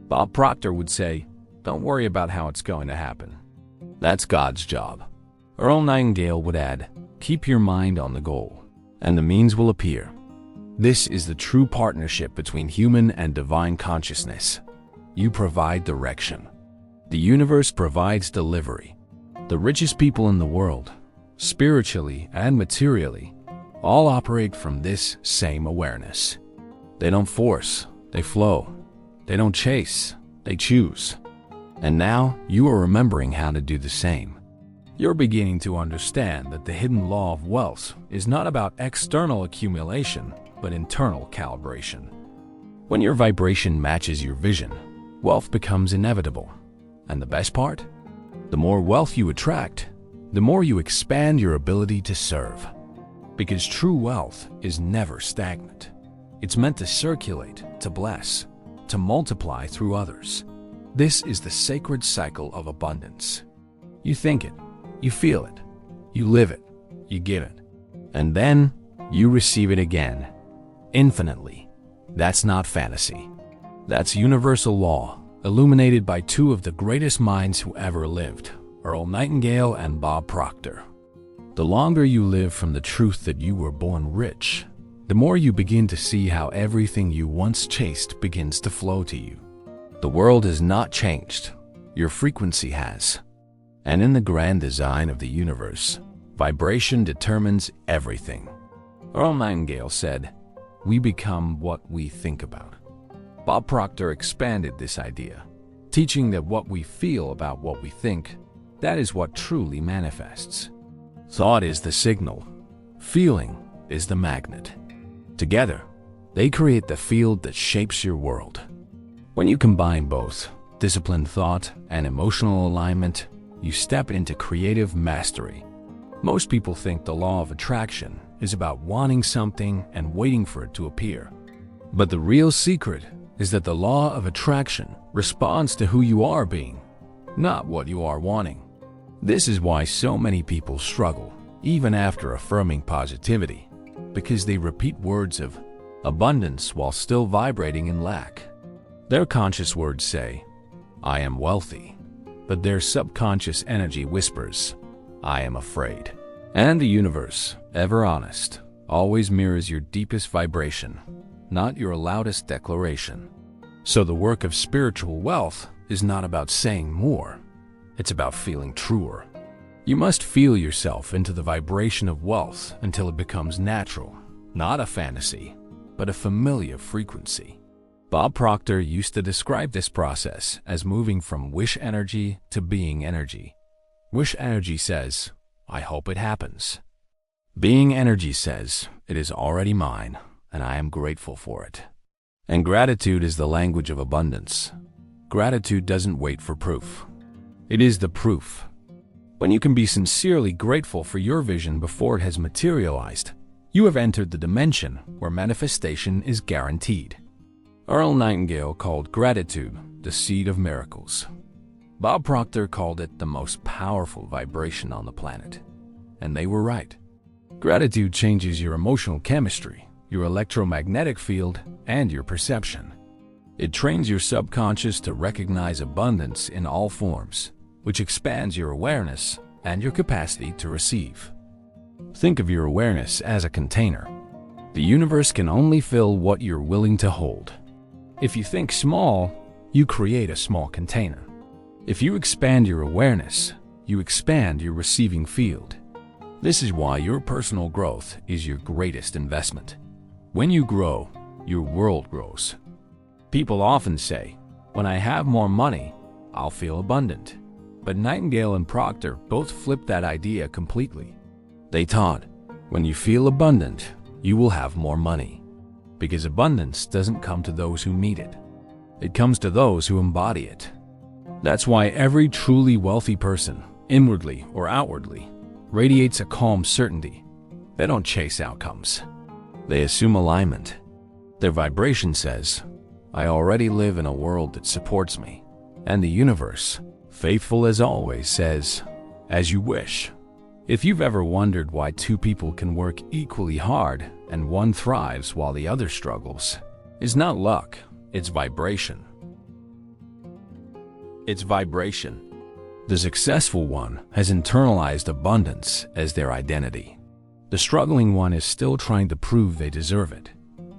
[SPEAKER 1] Bob Proctor would say, "Don't worry about how it's going to happen. That's God's job." Earl Nightingale would add, "Keep your mind on the goal, and the means will appear." This is the true partnership between human and divine consciousness. You provide direction. The universe provides delivery. The richest people in the world, spiritually and materially, all operate from this same awareness. They don't force, they flow. They don't chase, they choose. And now you are remembering how to do the same. You're beginning to understand that the hidden law of wealth is not about external accumulation, but internal calibration. When your vibration matches your vision, wealth becomes inevitable. And the best part? The more wealth you attract, the more you expand your ability to serve. Because true wealth is never stagnant. It's meant to circulate, to bless, to multiply through others. This is the sacred cycle of abundance. You think it, you feel it, you live it, you give it, and then you receive it again, infinitely. That's not fantasy. That's universal law, illuminated by two of the greatest minds who ever lived, Earl Nightingale and Bob Proctor. The longer you live from the truth that you were born rich, the more you begin to see how everything you once chased begins to flow to you. The world has not changed, your frequency has. And in the grand design of the universe, vibration determines everything. Earl Nightingale said, "We become what we think about." Bob Proctor expanded this idea, teaching that what we feel about what we think, that is what truly manifests. Thought is the signal. Feeling is the magnet. Together, they create the field that shapes your world. When you combine both disciplined thought and emotional alignment, you step into creative mastery. Most people think the law of attraction is about wanting something and waiting for it to appear. But the real secret is that the law of attraction responds to who you are being, not what you are wanting. This is why so many people struggle, even after affirming positivity, because they repeat words of abundance while still vibrating in lack. Their conscious words say, "I am wealthy," but their subconscious energy whispers, "I am afraid." And the universe, ever honest, always mirrors your deepest vibration, not your loudest declaration. So the work of spiritual wealth is not about saying more, it's about feeling truer. You must feel yourself into the vibration of wealth until it becomes natural, not a fantasy, but a familiar frequency. Bob Proctor used to describe this process as moving from wish energy to being energy. Wish energy says, "I hope it happens." Being energy says, "It is already mine, and I am grateful for it." And gratitude is the language of abundance. Gratitude doesn't wait for proof. It is the proof. When you can be sincerely grateful for your vision before it has materialized, you have entered the dimension where manifestation is guaranteed. Earl Nightingale called gratitude the seed of miracles. Bob Proctor called it the most powerful vibration on the planet. And they were right. Gratitude changes your emotional chemistry, your electromagnetic field, and your perception. It trains your subconscious to recognize abundance in all forms, which expands your awareness and your capacity to receive. Think of your awareness as a container. The universe can only fill what you're willing to hold. If you think small, you create a small container. If you expand your awareness, you expand your receiving field. This is why your personal growth is your greatest investment. When you grow, your world grows. People often say, "When I have more money, I'll feel abundant." But Nightingale and Proctor both flipped that idea completely. They taught, when you feel abundant, you will have more money. Because abundance doesn't come to those who meet it. It comes to those who embody it. That's why every truly wealthy person, inwardly or outwardly, radiates a calm certainty. They don't chase outcomes. They assume alignment. Their vibration says, "I already live in a world that supports me." And the universe, faithful as always, says, "As you wish." If you've ever wondered why two people can work equally hard and one thrives while the other struggles, it's not luck, it's vibration. It's vibration. The successful one has internalized abundance as their identity. The struggling one is still trying to prove they deserve it.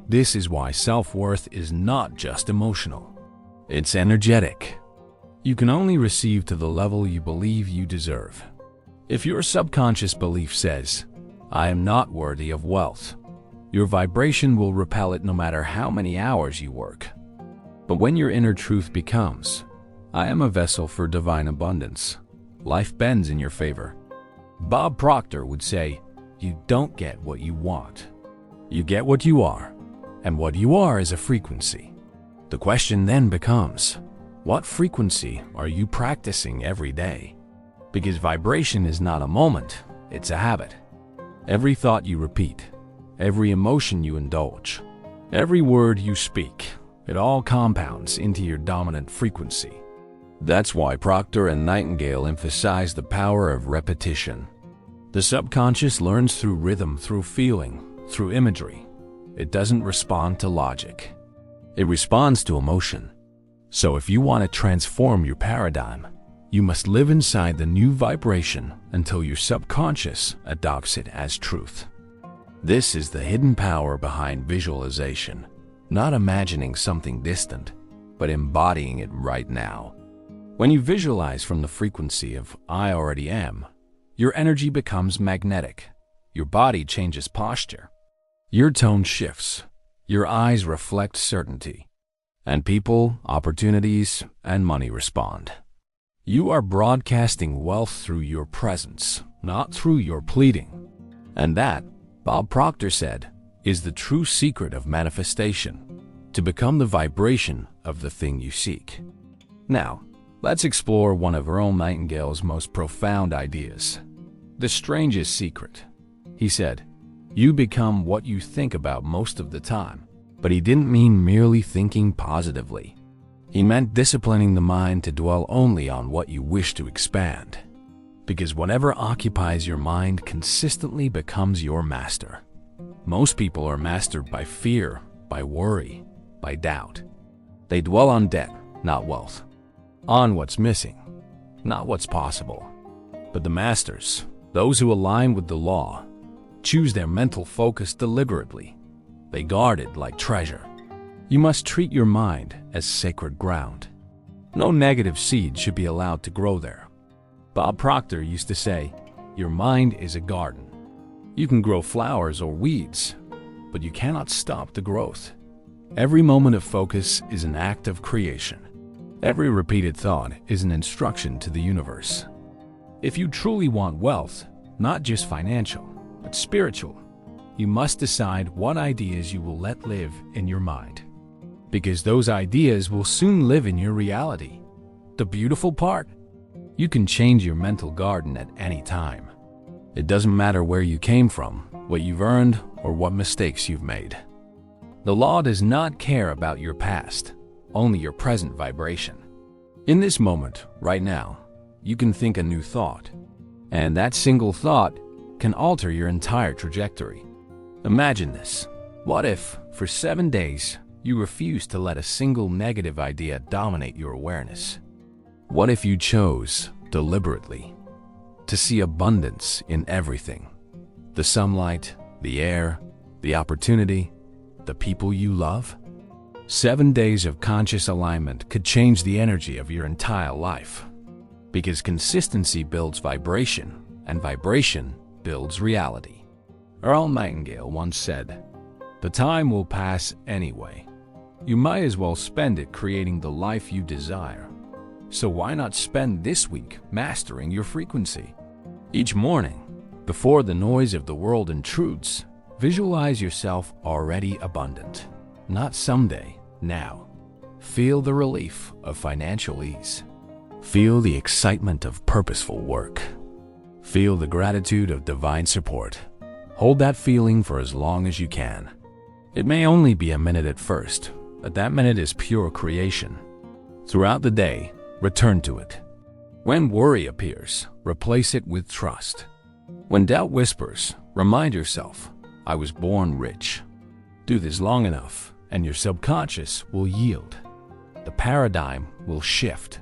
[SPEAKER 1] This is why self-worth is not just emotional. It's energetic. You can only receive to the level you believe you deserve. If your subconscious belief says, "I am not worthy of wealth," your vibration will repel it no matter how many hours you work. But when your inner truth becomes, "I am a vessel for divine abundance," life bends in your favor. Bob Proctor would say, "You don't get what you want. You get what you are, and what you are is a frequency." The question then becomes, what frequency are you practicing every day? Because vibration is not a moment, it's a habit. Every thought you repeat, every emotion you indulge, every word you speak, it all compounds into your dominant frequency. That's why Proctor and Nightingale emphasize the power of repetition. The subconscious learns through rhythm, through feeling, through imagery. It doesn't respond to logic. It responds to emotion. So if you want to transform your paradigm, you must live inside the new vibration until your subconscious adopts it as truth. This is the hidden power behind visualization, not imagining something distant, but embodying it right now. When you visualize from the frequency of "I already am," your energy becomes magnetic, your body changes posture, your tone shifts, your eyes reflect certainty, and people, opportunities, and money respond. You are broadcasting wealth through your presence, not through your pleading. And that, Bob Proctor said, is the true secret of manifestation, to become the vibration of the thing you seek. Now, let's explore one of Earl Nightingale's most profound ideas, the strangest secret. He said, You become what you think about most of the time. But he didn't mean merely thinking positively. He meant disciplining the mind to dwell only on what you wish to expand. Because whatever occupies your mind consistently becomes your master. Most people are mastered by fear, by worry, by doubt. They dwell on debt, not wealth. On what's missing, not what's possible. But the masters, those who align with the law, choose their mental focus deliberately. They guard it like treasure. You must treat your mind as sacred ground. No negative seed should be allowed to grow there. Bob Proctor used to say, "Your mind is a garden. You can grow flowers or weeds, but you cannot stop the growth." Every moment of focus is an act of creation. Every repeated thought is an instruction to the universe. If you truly want wealth, not just financial, but spiritual, you must decide what ideas you will let live in your mind. Because those ideas will soon live in your reality. The beautiful part? You can change your mental garden at any time. It doesn't matter where you came from, what you've earned, or what mistakes you've made. The law does not care about your past, only your present vibration. In this moment, right now, you can think a new thought, and that single thought can alter your entire trajectory. Imagine this. What if, for 7 days, you refused to let a single negative idea dominate your awareness? What if you chose, deliberately, to see abundance in everything? The sunlight, the air, the opportunity, the people you love? 7 days of conscious alignment could change the energy of your entire life. Because consistency builds vibration, and vibration builds reality. Earl Nightingale once said, "The time will pass anyway. You might as well spend it creating the life you desire. So why not spend this week mastering your frequency?" Each morning, before the noise of the world intrudes, visualize yourself already abundant. Not someday, now. Feel the relief of financial ease. Feel the excitement of purposeful work. Feel the gratitude of divine support. Hold that feeling for as long as you can. It may only be a minute at first, but that minute is pure creation. Throughout the day, return to it. When worry appears, replace it with trust. When doubt whispers, remind yourself, "I was born rich." Do this long enough, and your subconscious will yield. The paradigm will shift.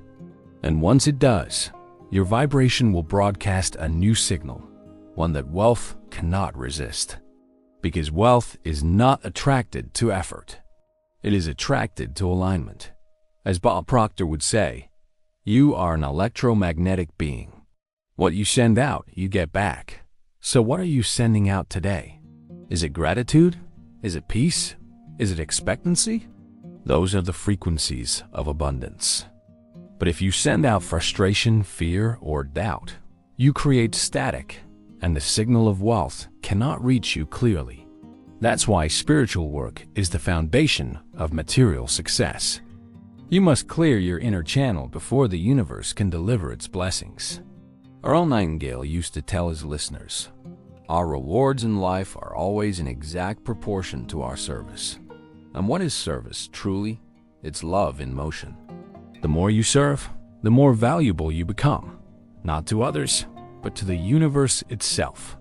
[SPEAKER 1] And once it does, your vibration will broadcast a new signal, one that wealth cannot resist. Because wealth is not attracted to effort. It is attracted to alignment. As Bob Proctor would say, you are an electromagnetic being. What you send out, you get back. So what are you sending out today? Is it gratitude? Is it peace? Is it expectancy? Those are the frequencies of abundance. But if you send out frustration, fear, or doubt, you create static, and the signal of wealth cannot reach you clearly. That's why spiritual work is the foundation of material success. You must clear your inner channel before the universe can deliver its blessings. Earl Nightingale used to tell his listeners, "Our rewards in life are always in exact proportion to our service." And what is service, truly? It's love in motion. The more you serve, the more valuable you become, not to others, but to the universe itself.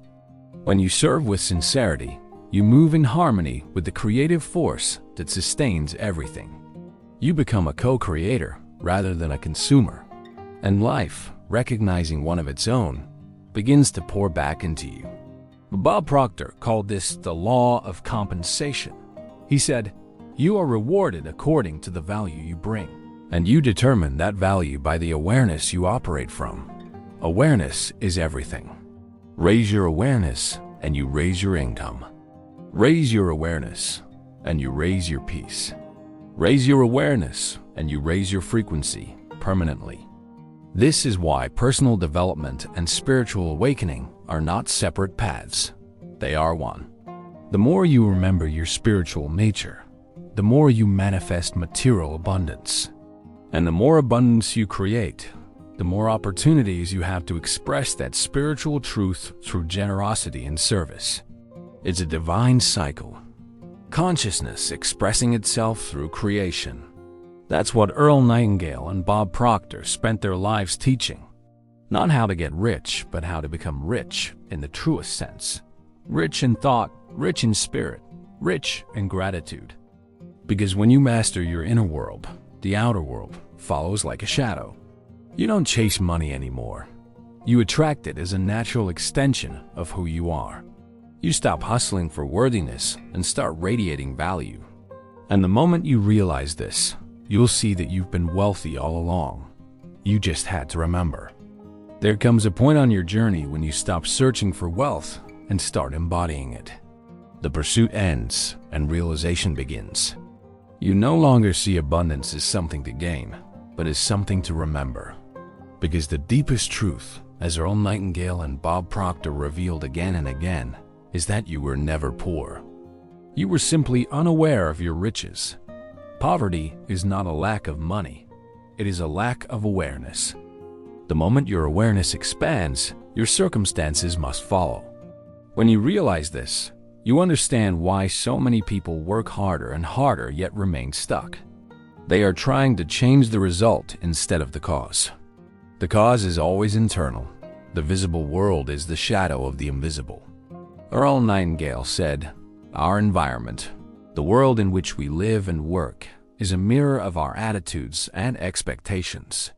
[SPEAKER 1] When you serve with sincerity, you move in harmony with the creative force that sustains everything. You become a co-creator rather than a consumer. And life, recognizing one of its own, begins to pour back into you. Bob Proctor called this the law of compensation. He said, "You are rewarded according to the value you bring, and you determine that value by the awareness you operate from. Awareness is everything. Raise your awareness, and you raise your income. Raise your awareness, and you raise your peace. Raise your awareness, and you raise your frequency permanently." This is why personal development and spiritual awakening are not separate paths. They are one. The more you remember your spiritual nature, the more you manifest material abundance. And the more abundance you create, the more opportunities you have to express that spiritual truth through generosity and service. It's a divine cycle. Consciousness expressing itself through creation. That's what Earl Nightingale and Bob Proctor spent their lives teaching. Not how to get rich, but how to become rich in the truest sense. Rich in thought, rich in spirit, rich in gratitude. Because when you master your inner world, the outer world follows like a shadow. You don't chase money anymore. You attract it as a natural extension of who you are. You stop hustling for worthiness and start radiating value. And the moment you realize this, you'll see that you've been wealthy all along. You just had to remember. There comes a point on your journey when you stop searching for wealth and start embodying it. The pursuit ends and realization begins. You no longer see abundance as something to gain, but as something to remember. Because the deepest truth, as Earl Nightingale and Bob Proctor revealed again and again, is that you were never poor. You were simply unaware of your riches. Poverty is not a lack of money. It is a lack of awareness. The moment your awareness expands, your circumstances must follow. When you realize this, you understand why so many people work harder and harder yet remain stuck. They are trying to change the result instead of the cause. The cause is always internal. The visible world is the shadow of the invisible. Earl Nightingale said, "Our environment, the world in which we live and work, is a mirror of our attitudes and expectations.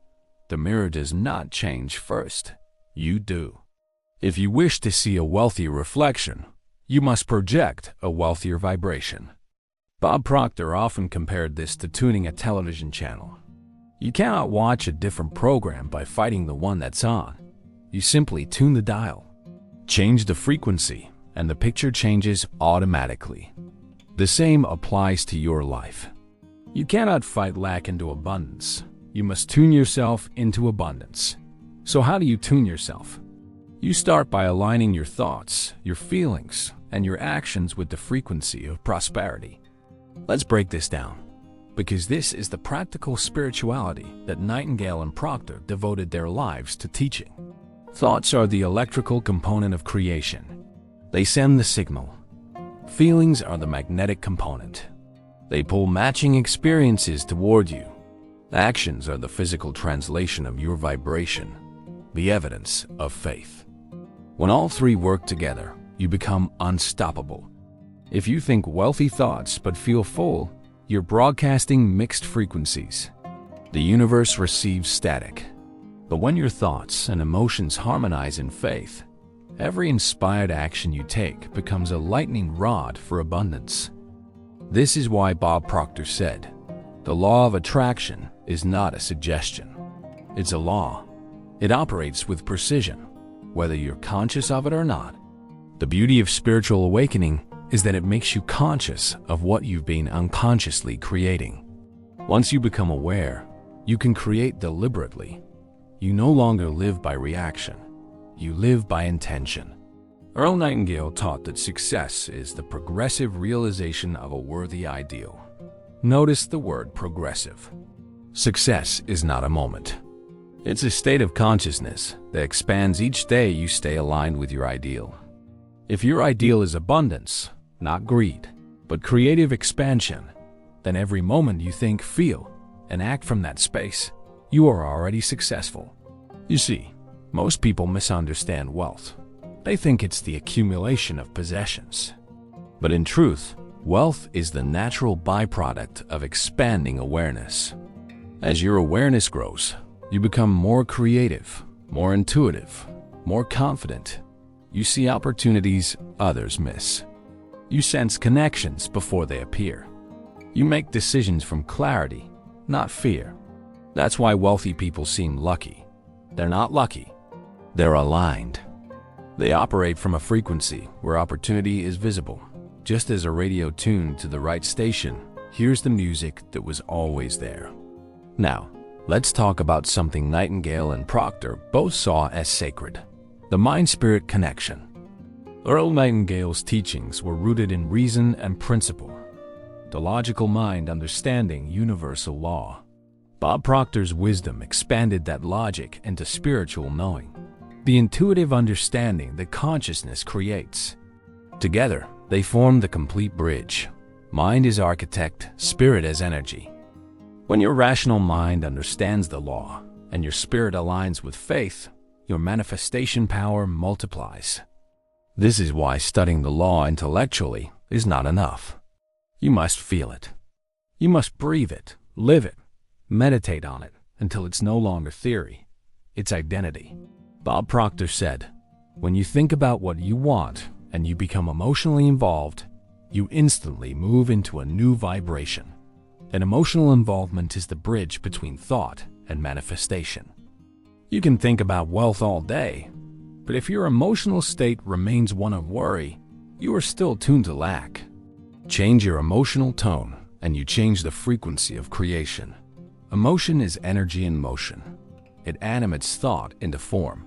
[SPEAKER 1] The mirror does not change first. You do. If you wish to see a wealthy reflection, you must project a wealthier vibration." Bob Proctor often compared this to tuning a television channel. You cannot watch a different program by fighting the one that's on. You simply tune the dial. Change the frequency, and the picture changes automatically. The same applies to your life. You cannot fight lack into abundance. You must tune yourself into abundance. So how do you tune yourself? You start by aligning your thoughts, your feelings, and your actions with the frequency of prosperity. Let's break this down, because this is the practical spirituality that Nightingale and Proctor devoted their lives to teaching. Thoughts are the electrical component of creation. They send the signal. Feelings are the magnetic component. They pull matching experiences toward you. Actions are the physical translation of your vibration, the evidence of faith. When all three work together, you become unstoppable. If you think wealthy thoughts but feel full, you're broadcasting mixed frequencies. The universe receives static. But when your thoughts and emotions harmonize in faith, every inspired action you take becomes a lightning rod for abundance. This is why Bob Proctor said, "The law of attraction is not a suggestion. It's a law. It operates with precision, whether you're conscious of it or not." The beauty of spiritual awakening is that it makes you conscious of what you've been unconsciously creating. Once you become aware, you can create deliberately. You no longer live by reaction. You live by intention. Earl Nightingale taught that success is the progressive realization of a worthy ideal. Notice the word progressive. Success is not a moment. It's a state of consciousness that expands each day you stay aligned with your ideal. If your ideal is abundance, not greed, but creative expansion, then every moment you think, feel, and act from that space, you are already successful. You see, most people misunderstand wealth. They think it's the accumulation of possessions. But in truth, wealth is the natural byproduct of expanding awareness. As your awareness grows, you become more creative, more intuitive, more confident. You see opportunities others miss. You sense connections before they appear. You make decisions from clarity, not fear. That's why wealthy people seem lucky. They're not lucky. They're aligned. They operate from a frequency where opportunity is visible. Just as a radio tuned to the right station hears the music that was always there. Now, let's talk about something Nightingale and Proctor both saw as sacred: the mind-spirit connection. Earl Nightingale's teachings were rooted in reason and principle, the logical mind understanding universal law. Bob Proctor's wisdom expanded that logic into spiritual knowing, the intuitive understanding that consciousness creates. Together, They form the complete bridge. Mind is architect, spirit as energy. When your rational mind understands the law and your spirit aligns with faith, your manifestation power multiplies. This is why studying the law intellectually is not enough. You must feel it. You must breathe it, live it, meditate on it until it's no longer theory. It's identity. Bob Proctor said, "When you think about what you want and you become emotionally involved, you instantly move into a new vibration." And emotional involvement is the bridge between thought and manifestation. You can think about wealth all day, but if your emotional state remains one of worry, you are still tuned to lack. Change your emotional tone, and you change the frequency of creation. Emotion is energy in motion. It animates thought into form.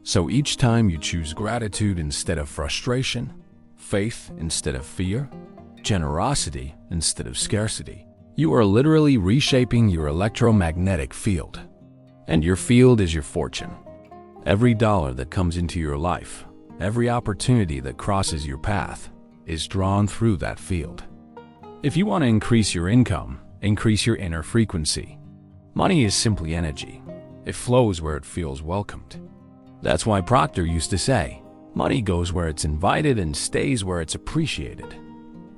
[SPEAKER 1] So each time you choose gratitude instead of frustration, faith instead of fear, generosity instead of scarcity, you are literally reshaping your electromagnetic field. And your field is your fortune. Every dollar that comes into your life, every opportunity that crosses your path, is drawn through that field. If you want to increase your income, increase your inner frequency. Money is simply energy. It flows where it feels welcomed. That's why Proctor used to say, money goes where it's invited and stays where it's appreciated.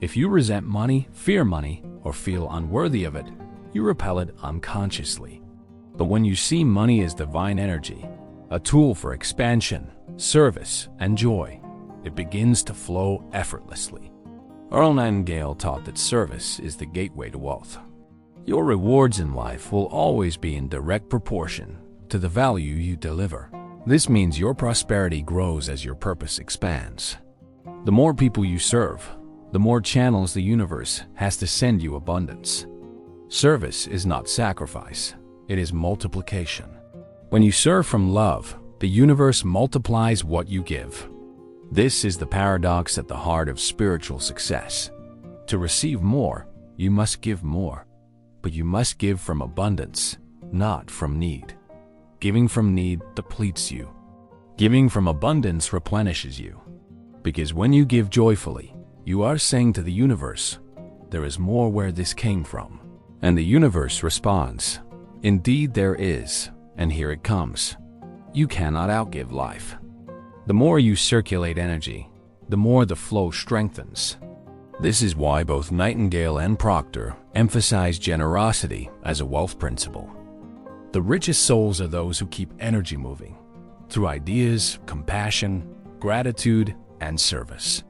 [SPEAKER 1] If you resent money, fear money, or feel unworthy of it, you repel it unconsciously. But when you see money as divine energy, a tool for expansion, service, and joy, it begins to flow effortlessly. Earl Nightingale taught that service is the gateway to wealth. Your rewards in life will always be in direct proportion to the value you deliver. This means your prosperity grows as your purpose expands. The more people you serve, the more channels the universe has to send you abundance. Service is not sacrifice, it is multiplication. When you serve from love, the universe multiplies what you give. This is the paradox at the heart of spiritual success. To receive more, you must give more, but you must give from abundance, not from need. Giving from need depletes you. Giving from abundance replenishes you. Because when you give joyfully, you are saying to the universe, there is more where this came from. And the universe responds, indeed there is, and here it comes. You cannot outgive life. The more you circulate energy, the more the flow strengthens. This is why both Nightingale and Proctor emphasize generosity as a wealth principle. The richest souls are those who keep energy moving through ideas, compassion, gratitude, and service.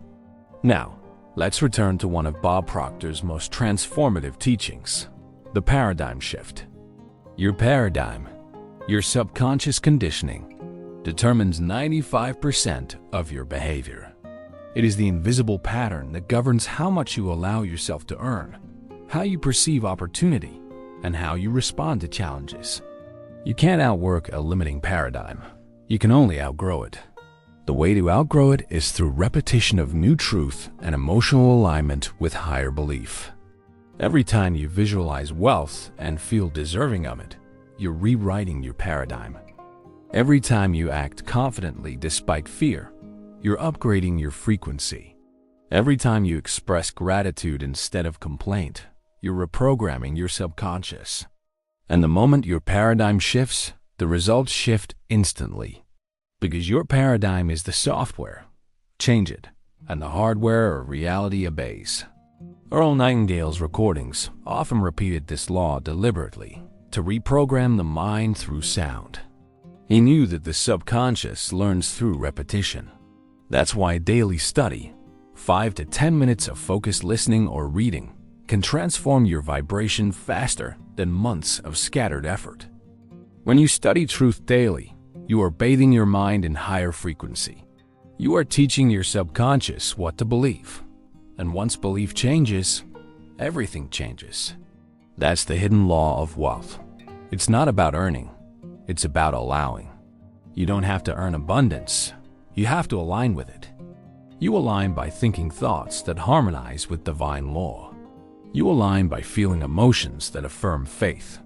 [SPEAKER 1] Now, let's return to one of Bob Proctor's most transformative teachings, the paradigm shift. Your paradigm, your subconscious conditioning, determines 95% of your behavior. It is the invisible pattern that governs how much you allow yourself to earn, how you perceive opportunity, and how you respond to challenges. You can't outwork a limiting paradigm. You can only outgrow it. The way to outgrow it is through repetition of new truth and emotional alignment with higher belief. Every time you visualize wealth and feel deserving of it, you're rewriting your paradigm. Every time you act confidently despite fear, you're upgrading your frequency. Every time you express gratitude instead of complaint, you're reprogramming your subconscious. And the moment your paradigm shifts, the results shift instantly. Because your paradigm is the software. Change it, and the hardware or reality obeys. Earl Nightingale's recordings often repeated this law deliberately to reprogram the mind through sound. He knew that the subconscious learns through repetition. That's why daily study, 5 to 10 minutes of focused listening or reading, can transform your vibration faster than months of scattered effort. When you study truth daily, you are bathing your mind in higher frequency. You are teaching your subconscious what to believe. And once belief changes, everything changes. That's the hidden law of wealth. It's not about earning, it's about allowing. You don't have to earn abundance, you have to align with it. You align by thinking thoughts that harmonize with divine law. You align by feeling emotions that affirm faith.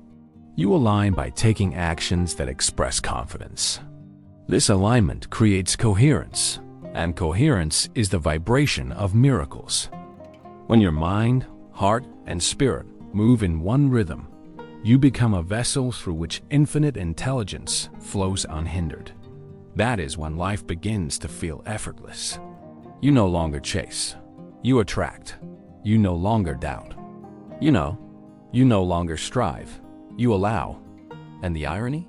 [SPEAKER 1] You align by taking actions that express confidence. This alignment creates coherence, And coherence is the vibration of miracles. When your mind, heart, and spirit move in one rhythm, you become a vessel through which infinite intelligence flows unhindered. That is when life begins to feel effortless. You no longer chase. You attract. You no longer doubt. You no longer strive. You allow. And the irony?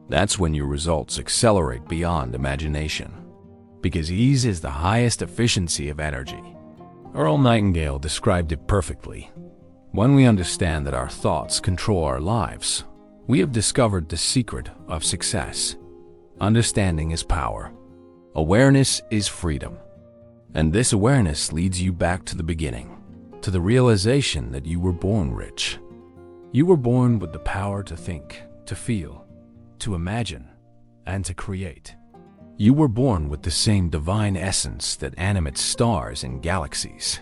[SPEAKER 1] That's when your results accelerate beyond imagination. Because ease is the highest efficiency of energy. Earl Nightingale described it perfectly. When we understand that our thoughts control our lives, we have discovered the secret of success. Understanding is power. Awareness is freedom. And this awareness leads you back to the beginning, to the realization that you were born rich. You were born with the power to think, to feel, to imagine, and to create. You were born with the same divine essence that animates stars and galaxies.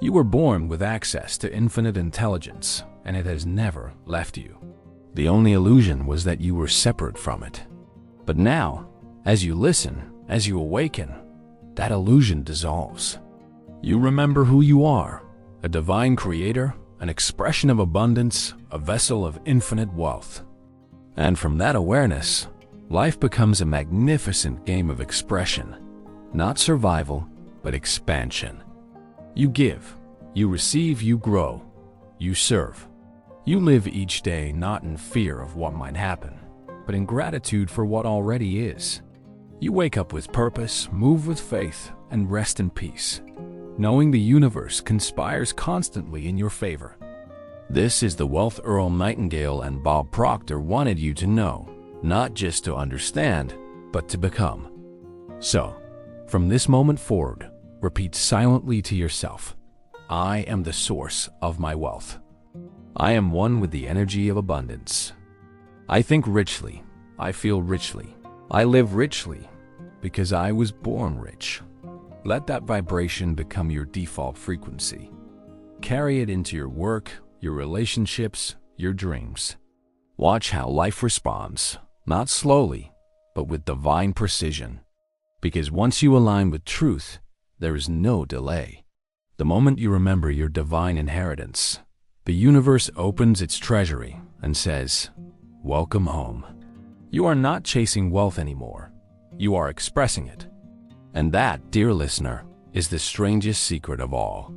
[SPEAKER 1] You were born with access to infinite intelligence, and it has never left you. The only illusion was that you were separate from it. But now, as you listen, as you awaken, that illusion dissolves. You remember who you are, a divine creator, an expression of abundance, a vessel of infinite wealth. And from that awareness, life becomes a magnificent game of expression, not survival, but expansion. You give, you receive, you grow, you serve. You live each day not in fear of what might happen, but in gratitude for what already is. You wake up with purpose, move with faith, and rest in peace, knowing the universe conspires constantly in your favor. This is the wealth Earl Nightingale and Bob Proctor wanted you to know, not just to understand, but to become. So, from this moment forward, repeat silently to yourself, I am the source of my wealth. I am one with the energy of abundance. I think richly, I feel richly, I live richly, because I was born rich. Let that vibration become your default frequency. Carry it into your work, your relationships, your dreams. Watch how life responds, not slowly, but with divine precision. Because once you align with truth, there is no delay. The moment you remember your divine inheritance, the universe opens its treasury and says, welcome home. You are not chasing wealth anymore. You are expressing it. And that, dear listener, is the strangest secret of all.